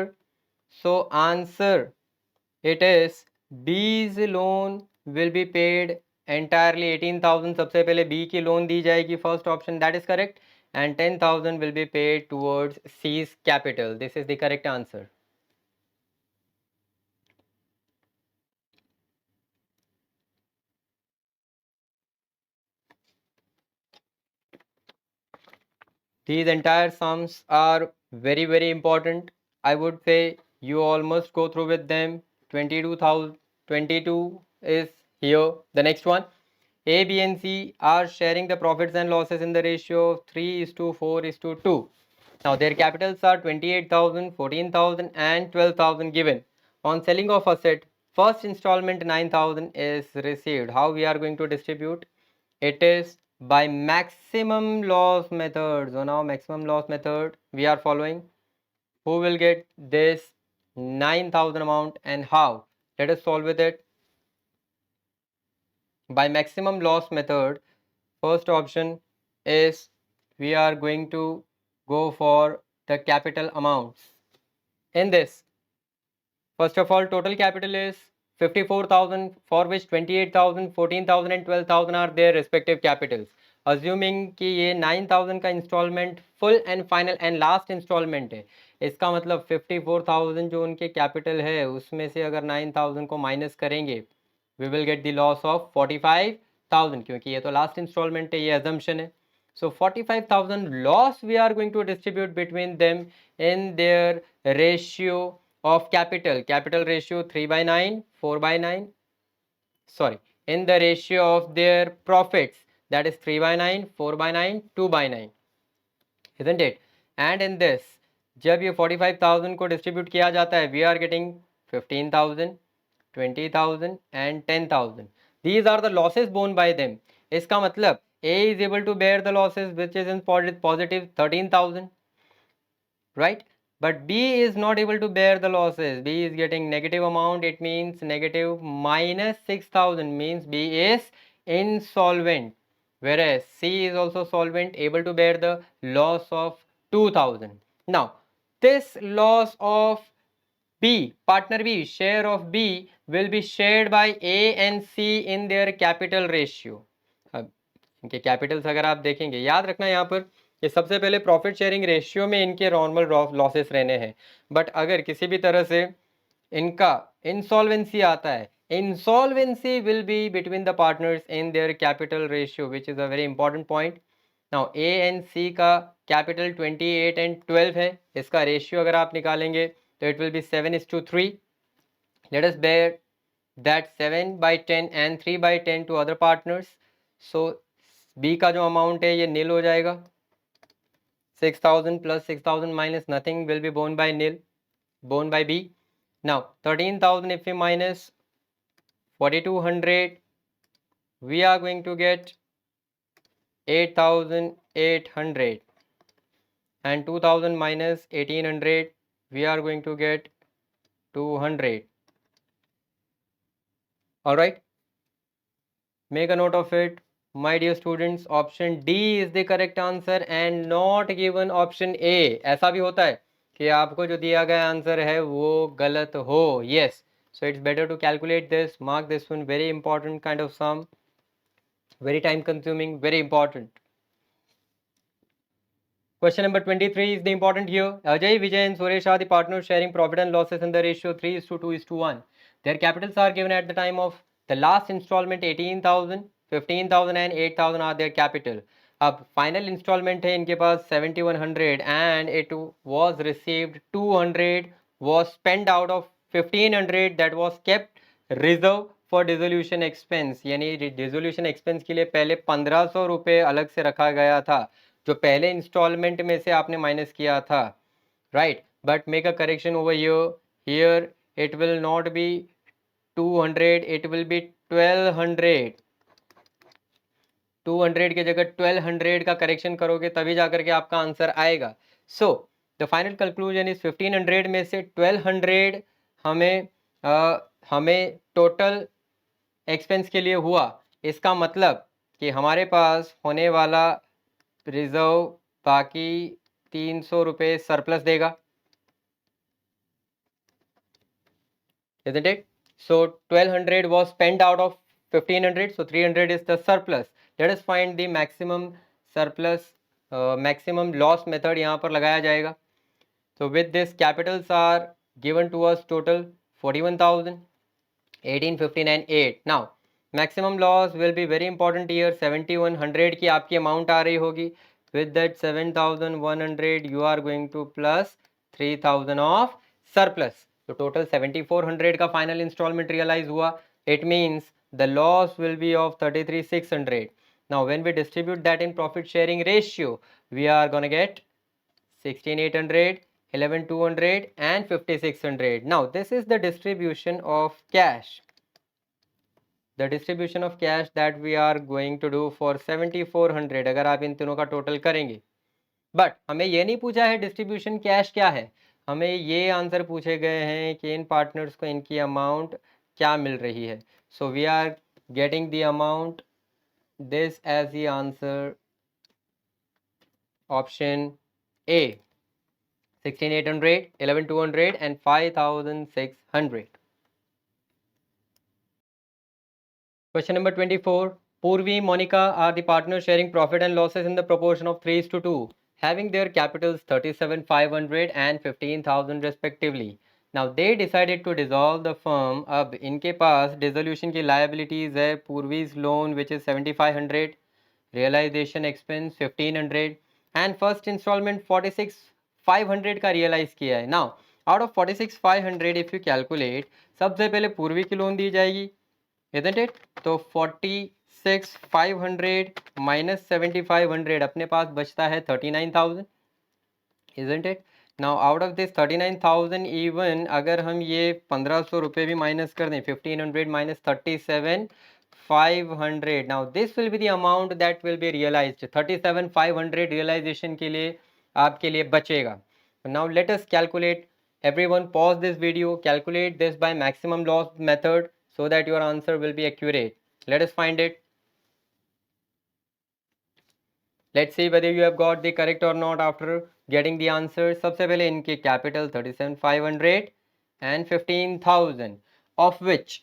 So answer, it is B's loan will be paid entirely 18,000. सबसे पहले B की loan दी जाएगी, first option, that is correct. And 10,000 will be paid towards C's capital. This is the correct answer. These entire sums are very, very important. I would say you all must go through with them. 22,000, 22 is here. The next one, A, B and C are sharing the profits and losses in the ratio of 3:4:2. Now their capitals are 28,000, 14,000 and 12,000 given. On selling of asset, first installment 9,000 is received. How we are going to distribute? It is by maximum loss method. So now maximum loss method we are following. Who will get this 9,000 amount and how? Let us solve with it. By maximum loss method, first option is we are going to go for the capital amounts. In this, first of all, total capital is 54,000, for which 28,000, 14,000 and 12,000 are their respective capitals. Assuming कि ये 9,000 का instalment full and final and last instalment है, इसका मतलब 54,000 जो उनके capital है उसमें से अगर 9,000 को माइनस करेंगे we will get the loss of 45,000, क्योंकि ये तो लास्ट इंस्टॉलमेंट है, ये अजम्पशन है. So 45,000 loss we are going to distribute between them in their ratio of capital. Capital ratio 3/9, 4/9. Sorry, in the ratio of their profits, that is 3/9, 4/9, 2/9, isn't it? And in this, जब ये 45,000 को distribute किया जाता है, we are getting 15,000. 20,000 and 10,000. These are the losses borne by them. इसका मतलब A is able to bear the losses which is in positive 13,000, right? But B is not able to bear the losses. B is getting negative amount. It means negative minus 6,000 means B is insolvent. Whereas C is also solvent, able to bear the loss of 2,000. Now, this loss of B, partner B, share of B will be shared by A and C in their capital ratio. अब इनके Capitals अगर आप देखेंगे, याद रखना यहाँ पर ये सबसे पहले प्रॉफिट शेयरिंग रेशियो में इनके नॉर्मल लॉसेस रहने हैं. बट अगर किसी भी तरह से इनका इंसॉल्वेंसी आता है, insolvency will be between the partners in their capital ratio, which is a very important point. Now A and C का कैपिटल 28 and 12 है. इसका रेशियो अगर आप निकालेंगे तो it will be 7:3. Let us bear that 7/10 and 3/10 to other partners. So B का जो amount है ये नील हो जाएगा. 6,000 plus 6,000 minus nothing will be borne by nil, borne by B. Now 13,000 if we minus 4,200, we are going to get 8,800, and 2,000 minus 1,800, we are going to get 200. All right, make a note of it, my dear students. Option D is the correct answer and not given option A. ऐसा भी होता है कि आपको जो दिया गया answer है वो गलत हो. Yes, so it's better to calculate this. Mark this one, very important kind of sum, very time consuming, very important. Question number 23 is the important here. Ajay, Vijay and Suresh are the partners sharing profit and losses in the ratio 3:2:1. Their capitals are given at the time of the last installment 18,000, 15,000 and 8,000 are their capital. अब final installment है इनके पास 7,100 and it was received 200 was spent out of 1,500 that was kept reserve for dissolution expense. यानी dissolution expense के लिए पहले 1,500 रुपये अलग से रखा गया था जो पहले इंस्टॉलमेंट में से आपने माइनस किया था, right? But make a correction over here it will not be 200, it will be 1,200. 200 की जगह 1,200 का करेक्शन करोगे तभी जाकर के आपका आंसर आएगा. So the final conclusion is 1,500 में से 1,200 हमें टोटल एक्सपेंस के लिए हुआ. इसका मतलब कि हमारे पास होने वाला रिजर्व बाकी 300 रुपये सरप्लस देगा, isn't it? So 1,200 was spent out of 1,500, so 300 is the surplus. Let us find the maximum surplus, maximum loss method यहाँ पर लगाया जाएगा. So with this capitals are given to us total 41,000, 18, 15 and 8. Now maximum loss will be very important here. 7,100 की आपकी amount आ रही होगी. With that 7,100 you are going to plus 3,000 of surplus. So total 7,400 का final installment realize हुआ. It means the loss will be of 33,600. Now when we distribute that in profit sharing ratio, we are gonna get 16,800, 11,200 and 5,600. Now this is the distribution of cash. The distribution of cash that we are going to do for 7,400 अगर आप इन तीनों का total करेंगे. But हमें ये नहीं पूछा है डिस्ट्रीब्यूशन कैश क्या है, हमें ये आंसर पूछे गए हैं कि इन पार्टनर्स को इनकी अमाउंट क्या मिल रही है. So we are getting the amount this as the answer option A 16,800, 11,200 and 5,600. Question number 24. Purvi, Monica are the partners sharing profit and losses in the proportion of 3:2, having their capitals 37,500 and 15,000 respectively. Now they decided to dissolve the firm. अब इनके पास dissolution की liabilities है. Purvi's loan which is 7,500, realization expense 1,500 and first installment 46,500 का realize किया है. Now out of 46,500 if you calculate, सबसे पहले पूर्वी की लोन दी जाएगी, isn't it? तो 46,500 minus 7,500 अपने पास बचता है 39,000, isn't it? Now out of this 39,000 even अगर हम ये 1500 रुपये भी माइनस कर दें, 1500 minus 37,500, now this will be the amount that will be realised. 37,500 realisation के लिए आपके लिए बचेगा. Now let us calculate. Everyone pause this video, calculate this by maximum loss method so that your answer will be accurate. Let us find it. Let's see whether you have got the correct or not after getting the answer. सबसे पहले इनके capital 37,500 and 15,000 of which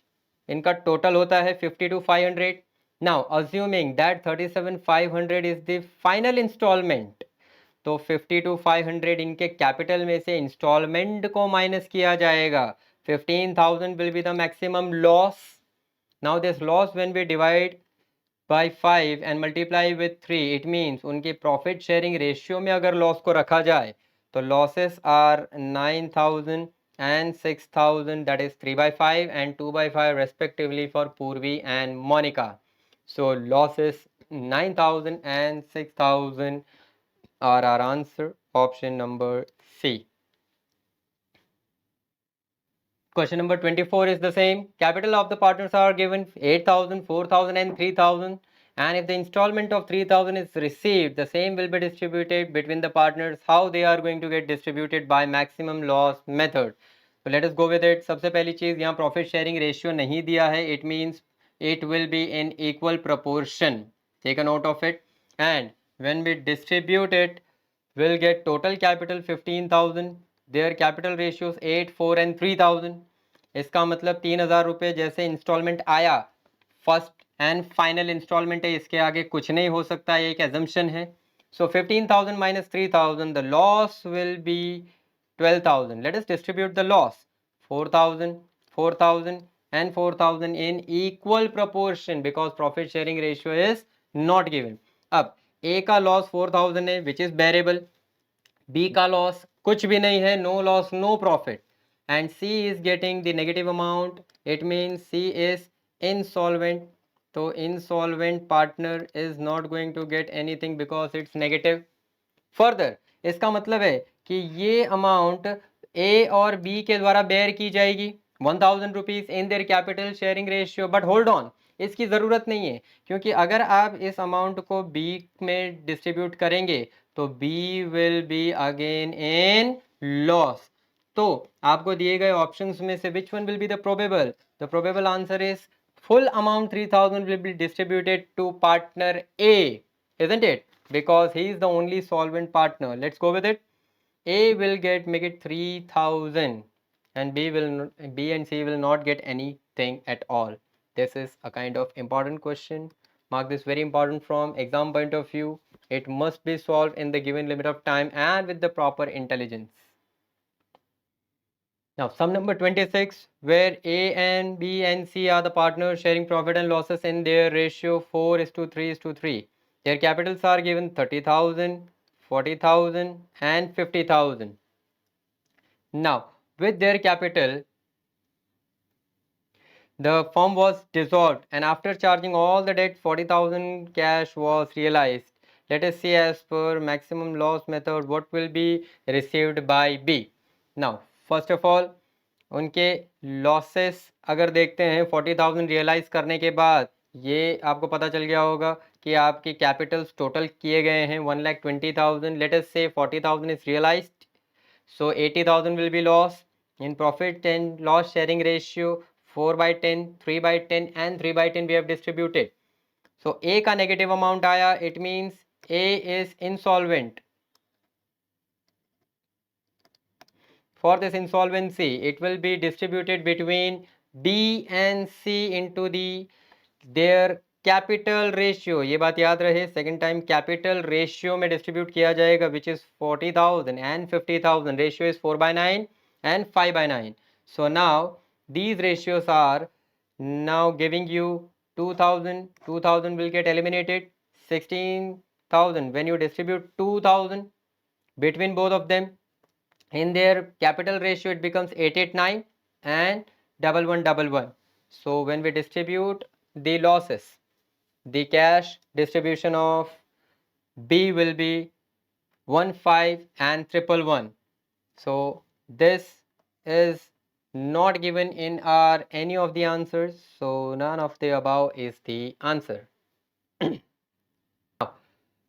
इनका total होता है 52,500. Now assuming that 37,500 is the final installment, तो 52,500 इनके capital में से इंस्टॉलमेंट को माइनस किया जाएगा. 15,000 will be the maximum loss. Now this loss when we divide by 5 and multiply with 3, it means उनके प्रॉफिट शेयरिंग रेशियो में अगर लॉस को रखा जाए तो losses are 9,000 and 6,000, that is 3/5 and 2/5 respectively for Purvi and Monica. So losses 9,000 and 6,000 are our answer, option number C. Question number 24 is the same. Capital of the partners are given 8,000, 4,000 and 3,000, and if the installment of 3,000 is received, the same will be distributed between the partners. How they are going to get distributed? By maximum loss method. So let us go with it. सबसे पहली चीज यहाँ profit sharing ratio नहीं दिया है. It means it will be in equal proportion. Take a note of it. And when we distribute it, we'll get total capital 15,000. Their capital ratios 8, 4 and 3,000. इसका मतलब 3,000 रुपये जैसे इंस्टॉलमेंट आया, फर्स्ट एंड फाइनल इंस्टॉलमेंट है, इसके आगे कुछ नहीं हो सकता, ये एक एजम्पशन है. सो 15,000 minus 3,000, the loss will B 12,000. Late us distribute the loss. 4,000, 4,000 and 4,000 in equal proportion because profit sharing ratio is not given. अब A का लॉस 4,000 है which is bearable. B का लॉस कुछ भी नहीं है, no loss, no profit. And C is getting the negative amount. It means C is insolvent. So insolvent partner is not going to get anything because it's negative. Further, इसका मतलब है कि ये अमाउंट A और B के द्वारा bear की जाएगी 1,000 rupees in their capital sharing ratio. But hold on, इसकी ज़रूरत नहीं है क्योंकि अगर आप इस अमाउंट को B में डिस्ट्रीब्यूट करेंगे तो B will be again in loss. तो आपको दिए गए ऑप्शंस में से which one will be the probable? The probable answer is full amount 3,000 will be distributed to partner A, isn't it? Because he is the only solvent partner. Let's go with it. A will make it 3,000 and B and C will not get anything at all. This is a kind of important question. Mark this very important from exam point of view. It must be solved in the given limit of time and with the proper intelligence. Now, sum number 26, where A and B and C are the partners sharing profit and losses in their ratio 4:3:3. Their capitals are given 30,000, 40,000 and 50,000. Now, with their capital, the firm was dissolved and after charging all the debt, 40,000 cash was realized. Let us see as per maximum loss method what will be received by B. Now, first of all, उनके losses अगर देखते हैं 40,000 realise करने के बाद ये आपको पता चल गया होगा कि आपके कैपिटल्स टोटल किए गए हैं 1,20,000. Late us say 40,000 is realised, so 80,000 will be loss. In profit and loss sharing ratio 4/10, 3/10 and 3/10 we have distributed. So A का नेगेटिव अमाउंट आया, it means A is insolvent. For this insolvency, it will be distributed between B and C into their capital ratio. ये बात याद रहे, second time capital ratio में distribute किया जाएगा which is 40,000 and 50,000. Ratio is 4/9 and 5/9. So now these ratios are now giving you 2,000. 2,000 will get eliminated. 16,000. When you distribute 2,000 between both of them, in their capital ratio it becomes 889 and 1111. So when we distribute the losses, the cash distribution of B will be 15 and 111. So this is not given in our any of the answers, so none of the above is the answer. Now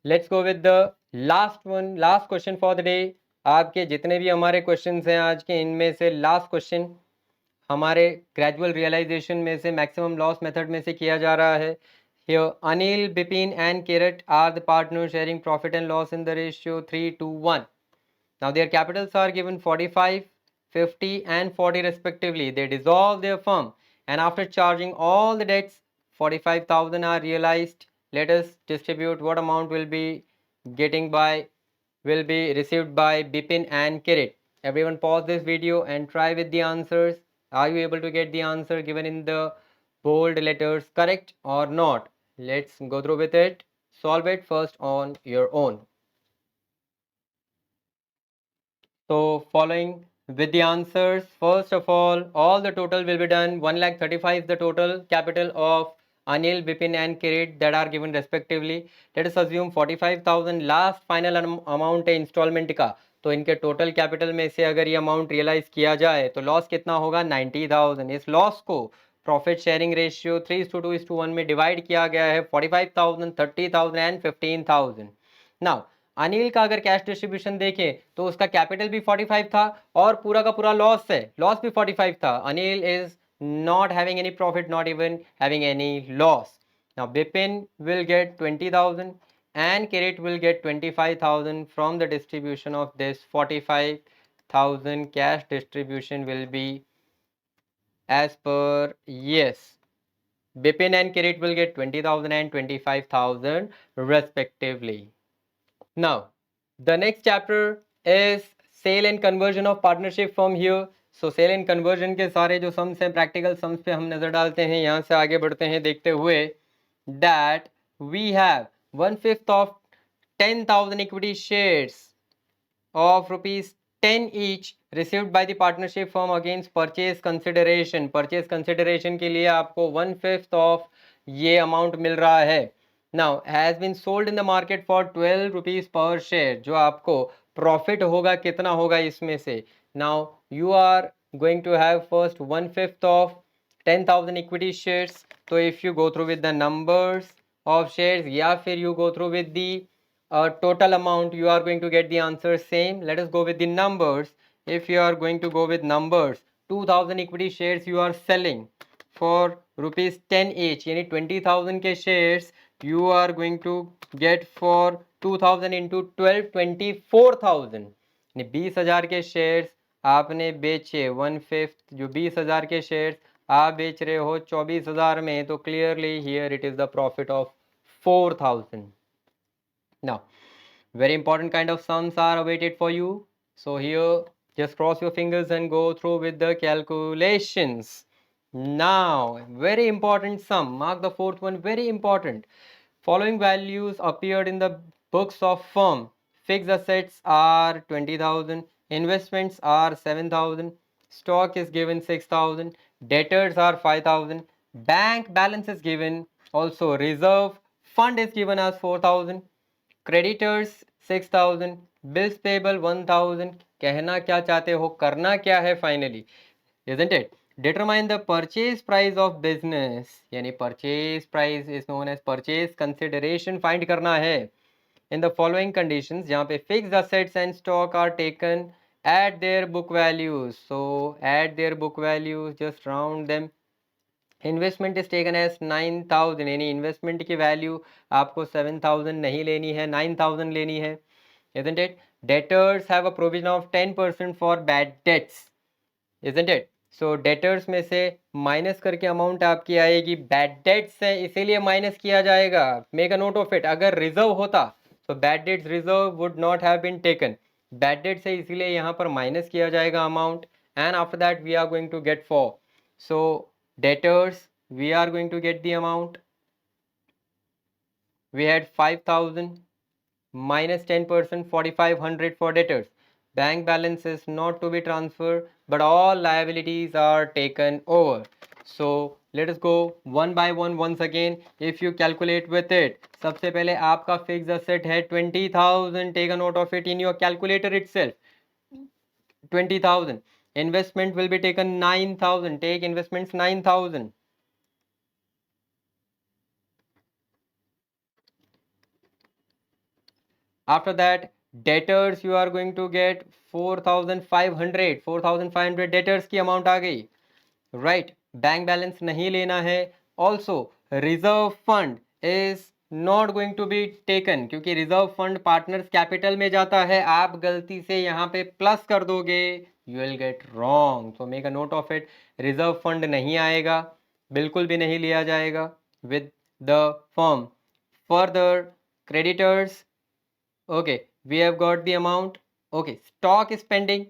let's go with the last one, last question for the day. आपके जितने भी हमारे questions हैं आज के, इनमें से last question हमारे ग्रेजुअल रियलाइजेशन में से मैक्सिमम लॉस मेथड में से किया जा रहा है. Here Anil, Bipin and Kirat are the partners sharing profit and loss in the ratio 3:1. Now their capitals are given 45, 50 and 40 respectively. They dissolve their firm and after charging all the debts, 45,000 are realized. Let us distribute what amount will be received by Bipin and Kirit. Everyone pause this video and try with the answers. Are you able to get the answer given in the bold letters correct or not? Let's go through with it. Solve it first on your own. So following with the answers, first of all the total will be done. 1,35,000 is the total capital of Anil, Bipin and Kirit that are given respectively. Let us assume 45,000 last final amount है instalment का. तो इनके total capital में से अगर ये amount realise किया जाए तो लॉस कितना होगा? 90,000. इस लॉस को प्रॉफिट शेयरिंग रेशियो 3:2:1 में डिवाइड किया गया है 45,000, 30,000 एंड 15,000. नाउ अनिल का अगर कैश डिस्ट्रीब्यूशन देखें तो उसका कैपिटल भी 45 था और पूरा का पूरा लॉस है, लॉस भी 45 था. Anil is not having any profit, not even having any loss. Now Bipin will get 20,000 and Kirit will get 25,000 from the distribution of this 45,000. Cash distribution will be as per, yes, Bipin and Kirit will get 20,000 and 25,000 respectively. Now, the next chapter is sale and conversion of partnership firm here. So sale and conversion के सारे जो sums हैं, practical sums पे हम नज़र डालते हैं. यहाँ से आगे बढ़ते हैं देखते हुए that we have 1/5 of 10,000 equity shares of rupees 10 each received by the partnership firm against purchase consideration. Purchase consideration के लिए आपको 1/5 of ये अमाउंट मिल रहा है. Now has been sold in the market for 12 rupees per share. जो आपको profit होगा कितना होगा इसमें से? Now you are going to have first 1/5 of 10,000 equity shares. So if you go through with the numbers of shares या फिर you go through with the total amount, you are going to get the answer same. Let us go with the numbers. If you are going to go with numbers, 2,000 equity shares you are selling for rupees 10 each, यानी 20,000 के shares you are going to get for 2,000 into 12, 24,000. 20,000 के shares आपने बेचे 1/5, जो 20,000 के shares आप बेच रहे हो 24,000 में, तो clearly here it is the profit of 4,000. Now very important kind of sums are awaited for you. So here just cross your fingers and go through with the calculations. Now very important sum, mark the fourth one, very important. Following values appeared in the books of firm. Fixed assets are 20,000, investments are 7,000, stock is given 6,000, debtors are 5,000, bank balance is given, also reserve fund is given as 4,000, creditors 6,000, bills payable 1,000. कहना क्या चाहते हो, करना क्या है finally, isn't it? Determine the purchase price of business, यानी purchase price is known as purchase consideration find करना है in the following conditions, जहाँ पे fixed assets and stock are taken at their book values. So at their book values, just round them. Investment is taken as 9,000, यानी investment की value आपको 7,000 नहीं लेनी है, 9,000 लेनी है, isn't it? Debtors have a provision of 10% for bad debts, isn't it? So debtors में से माइनस करके अमाउंट आपकी आएगी, बैड डेट्स है इसीलिए माइनस किया जाएगा. Make a note of it. अगर रिजर्व होता तो bad debts reserve would not have been taken. Bad debts है इसीलिए यहाँ पर माइनस किया जाएगा amount, and after that we are going to get for. So debtors, we are going to get the amount. We had 5,000 minus 10%, 4,500 for debtors. Bank balance is not to be transferred, but all liabilities are taken over. So let us go one by one once again. If you calculate with it, सबसे पहले आपका fixed asset है 20,000. Take a note of it in your calculator itself. 20,000. Investment will be taken 9,000. Take investments 9,000. After that, debtors you are going to get 4,500. 4,500 debtors की amount आ गई. Right. Bank balance नहीं लेना है. Also, reserve fund is not going to be taken क्योंकि reserve fund partners capital में जाता है. आप गलती से यहाँ पे plus कर दोगे, you will get wrong. So make a note of it. Reserve fund नहीं आएगा, बिल्कुल भी नहीं लिया जाएगा with the firm. Further, creditors. Okay, we have got the amount. Okay, stock is pending.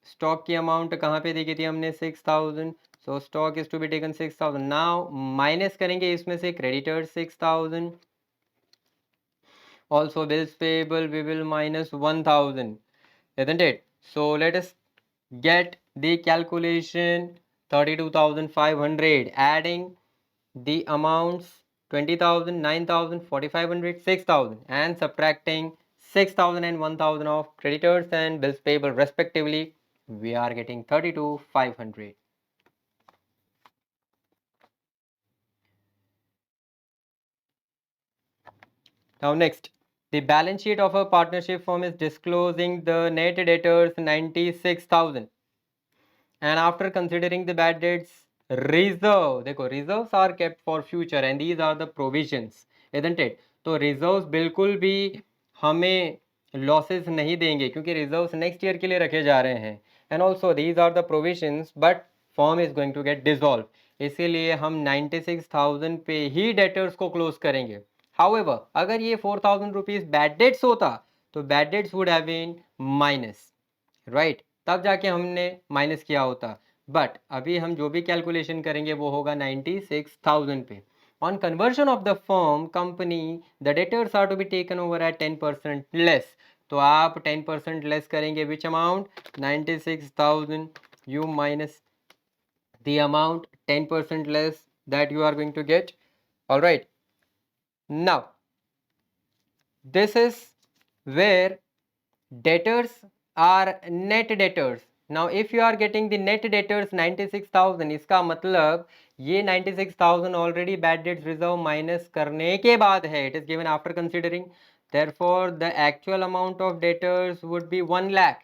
Stock की amount कहाँ पे देखी थी हमने 6,000. So stock is to be taken 6,000. Now minus करेंगे इसमें से creditors 6,000. Also bills payable we will minus 1,000, isn't it? So let us get the calculation. 32,500 adding the amounts 20,000, 9,000, 4,500, 6,000 and subtracting 6,000 and 1,000 of creditors and bills payable respectively, we are getting 32,500. Now next, the balance sheet of a partnership firm is disclosing the net debtors 96,000 and after considering the bad debts reserve, देखो reserves are kept for future and these are the provisions, isn't it? तो reserves बिल्कुल भी हमें losses नहीं देंगे क्योंकि reserves next year के लिए रखे जा रहे हैं. And also these are the provisions but firm is going to get dissolved. इसीलिए हम 96,000 पे ही debtors को close करेंगे. However, अगर ये 4,000 rupees bad debts होता तो bad debts would have been minus, right? तब जाके हमने माइनस किया होता. बट अभी हम जो भी कैलकुलेशन करेंगे वो होगा 96,000 पे. On conversion of the firm company the debtors are to be taken over at 10% less. तो आप 10% लेस करेंगे which amount 96,000 you minus the amount 10% less that you are going to get. All right, now this is where debtors are net debtors. Now if you are getting the net debtors 96,000, इसका मतलब ये 96,000 already bad debts reserve minus करने के बाद है. It is given after considering. Therefore the actual amount of debtors would be 1 lakh,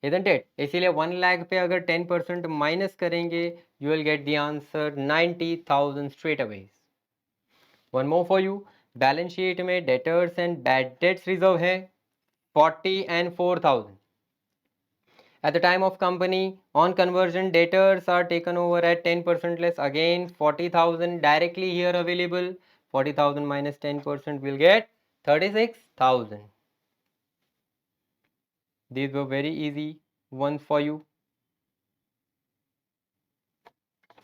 isn't it? इसीलिए 1 lakh पे अगर 10% minus करेंगे you will get the answer 90,000 straight away. One more for you. Balance sheet में debtors and bad debts reserve है 40 and 4,000. At the time of company, on conversion, debtors are taken over at 10% less. Again, 40,000 directly here available. 40,000 minus 10% will get 36,000. These were very easy ones for you.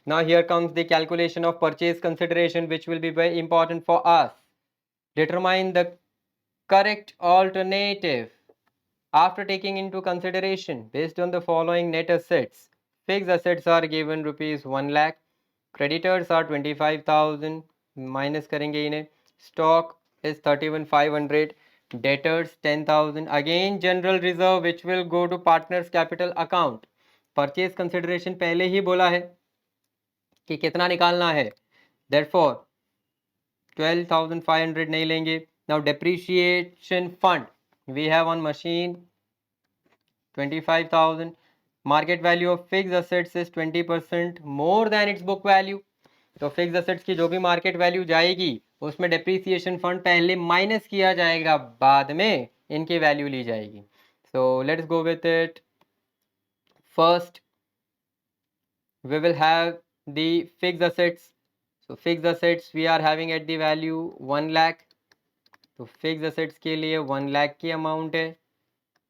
Now here comes the calculation of purchase consideration, which will be very important for us. Determine the correct alternative. After taking into consideration based on the following net assets, fixed assets are given rupees 1 lakh, creditors are 25,000, minus करेंगे इन्हें, stock is 31,500, debtors 10,000, again general reserve which will go to partners capital account. Purchase consideration पहले ही बोला है कि कितना निकालना है, therefore 12,500 नहीं लेंगे. Now depreciation fund we have on machine 25,000. Market value of fixed assets is 20% more than its book value. तो फिक्स असेट्स की जो भी मार्केट वैल्यू जाएगी उसमें डेप्रीसिएशन फंड पहले माइनस किया जाएगा, बाद में इनकी वैल्यू ली जाएगी. So let's go with it. First we will have the fixed assets. So fixed assets we are having at the value 1 lakh. तो फिक्स असेट्स के लिए 1 लाख की अमाउंट है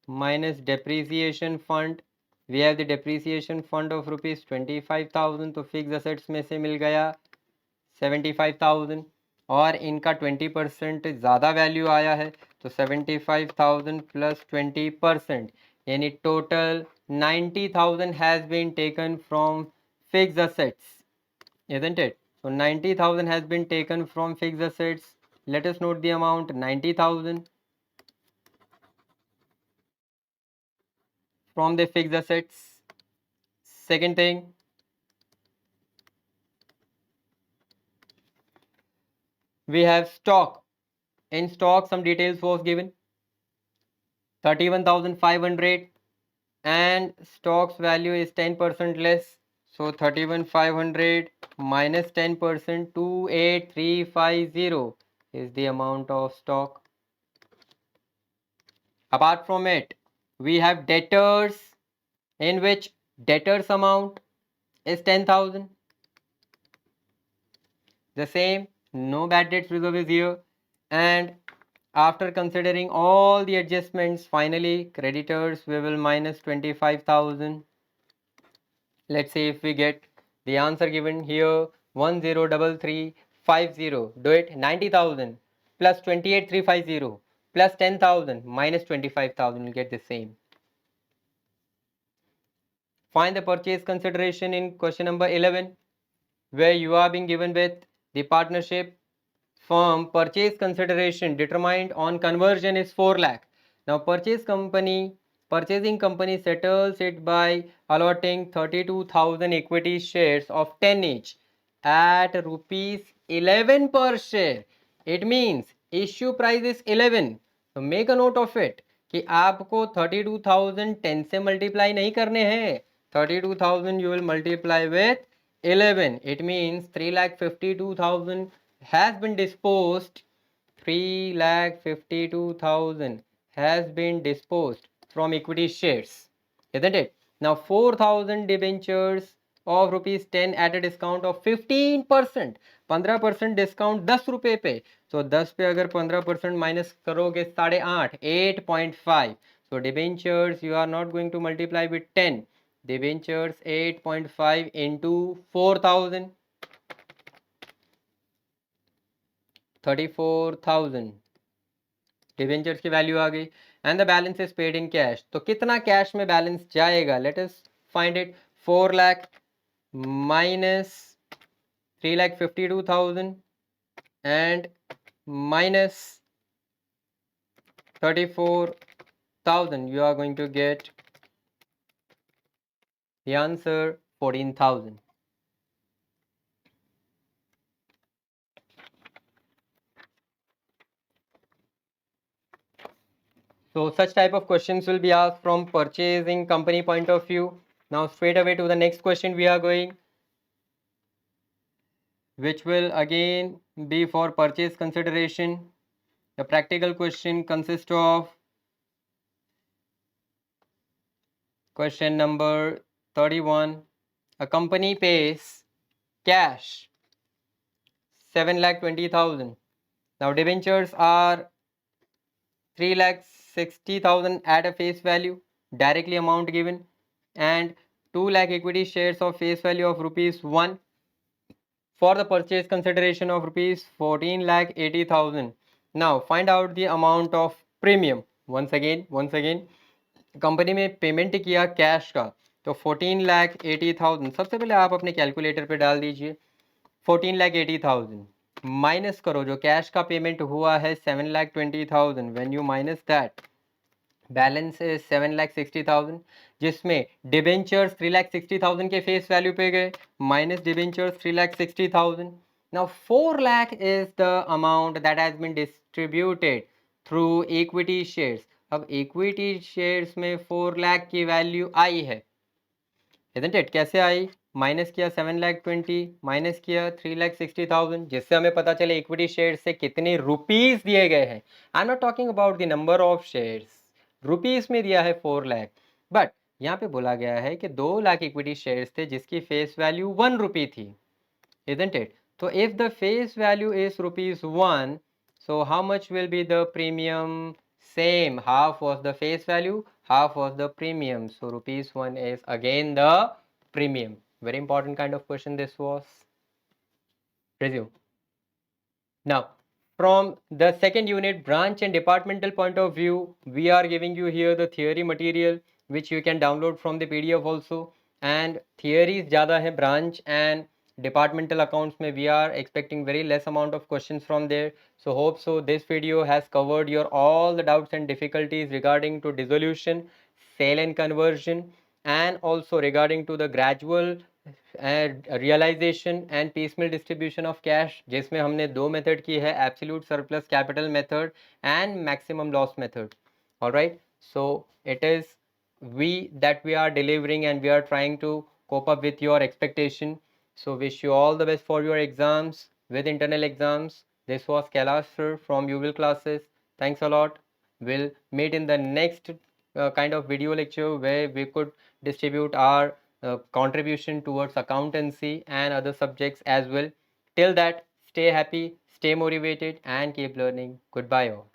minus depreciation fund. We have the depreciation fund of rupees 25,000. तो fix assets में से मिल गया 75,000 और इनका 20% ज़्यादा वैल्यू आया है. तो 75,000 प्लस 20% यानी total 90,000 has been taken from fixed assets, isn't it? So 90,000 has been taken from fixed assets. Let us note the amount 90,000. from the fixed assets. Second thing, we have stock. In stock, some details was given. 31,500 and stock's value is 10% less. So 31,500 minus 10%, 28,350 is the amount of stock. Apart from it, we have debtors, in which debtors amount is 10,000. The same, no bad debts reserve is here. And after considering all the adjustments, finally creditors we will minus 25,000. Let's see if we get the answer given here. 103350. Do it. 90,000 plus 28,350 plus 10,000 minus 25,000 will get the same. Find the purchase consideration in question number 11, where you are being given with the partnership firm purchase consideration determined on conversion is 4 lakh. Now purchasing company settles it by allotting 32,000 equity shares of 10 each at rupees 11 per share. It means issue price is 11. So make a note of it कि आपको 32,000 10 से multiply नहीं करने हैं. 32,000 you will multiply with 11. It means 3,52,000 has been disposed. 3,52,000 has been disposed from equity shares, isn't it? Now 4,000 debentures of rupees 10 at a discount of 15%. 15% discount 10 रुपए पे. तो 10 पे अगर 15% माइनस करोगे 8.5, 8.5. So debentures you are not going to multiply with 10. Debentures 8.5 into 4,000. 34,000 debentures की value आ गई and the balance is paid in cash. तो कितना कैश में बैलेंस जाएगा? Let us find it. 4 lakh minus 3,52,000 and minus 34,000. You are going to get the answer 14,000. So such type of questions will be asked from purchasing company point of view. Now straight away to the next question we are going, which will again be for purchase consideration. The practical question consists of question number 31. A company pays cash 7,20,000. Now debentures are 3,60,000 at a face value, directly amount given, and 2 lakh equity shares of face value of rupees 1 for the purchase consideration of rupees 14,80,000. Now find out the amount of premium. Once again company में payment किया cash का, तो 14,80,000. सबसे पहले आप अपने calculator पे डाल दीजिए 14,80,000 माइनस करो जो कैश का पेमेंट हुआ है 7,20,000. When you minus that balance है 7,60,000, जिसमें डिबेंचर्स 3,60,000 के फेस वैल्यू पे गए minus debentures 3,60,000. Now 4 lakh is the amount that has been distributed through equity shares. अब इक्विटी शेयर्स में 4 लाख की वैल्यू आई है, isn't it? कैसे आई? माइनस किया 7,20,000 माइनस किया 3,60,000, जिससे हमें पता चले इक्विटी शेयर से कितने रुपीस दिए गए हैं. I am not talking about the number of shares. Rupees में दिया है 4 लाख, बट यहाँ पे बोला गया है कि 2 लाख इक्विटी शेयर्स थे जिसकी फेस वैल्यू 1 रुपी थी, isn't it? तो if the face value is rupees 1, so how much will be the premium? Same, half was the face value, half was the premium. So rupees 1 is again the premium. Very important kind of question this was. Resume. Now, from the second unit, branch and departmental point of view, we are giving you here the theory material, which you can download from the PDF also. And theories ज़्यादा है branch and departmental accounts में we are expecting very less amount of questions from there. So hope so this video has covered your all the doubts and difficulties regarding to dissolution, sale and conversion, and also regarding to the gradual realization and piecemeal distribution of cash, जिसमें हमने दो method की है, absolute surplus capital method and maximum loss method. All right, so it is we are delivering and we are trying to cope up with your expectation. So wish you all the best for your exams with internal exams. This was Kailash sir from UWIL classes. Thanks a lot. We'll meet in the next kind of video lecture where we could distribute our contribution towards accountancy and other subjects as well. Till that, stay happy, stay motivated, and keep learning. Goodbye all.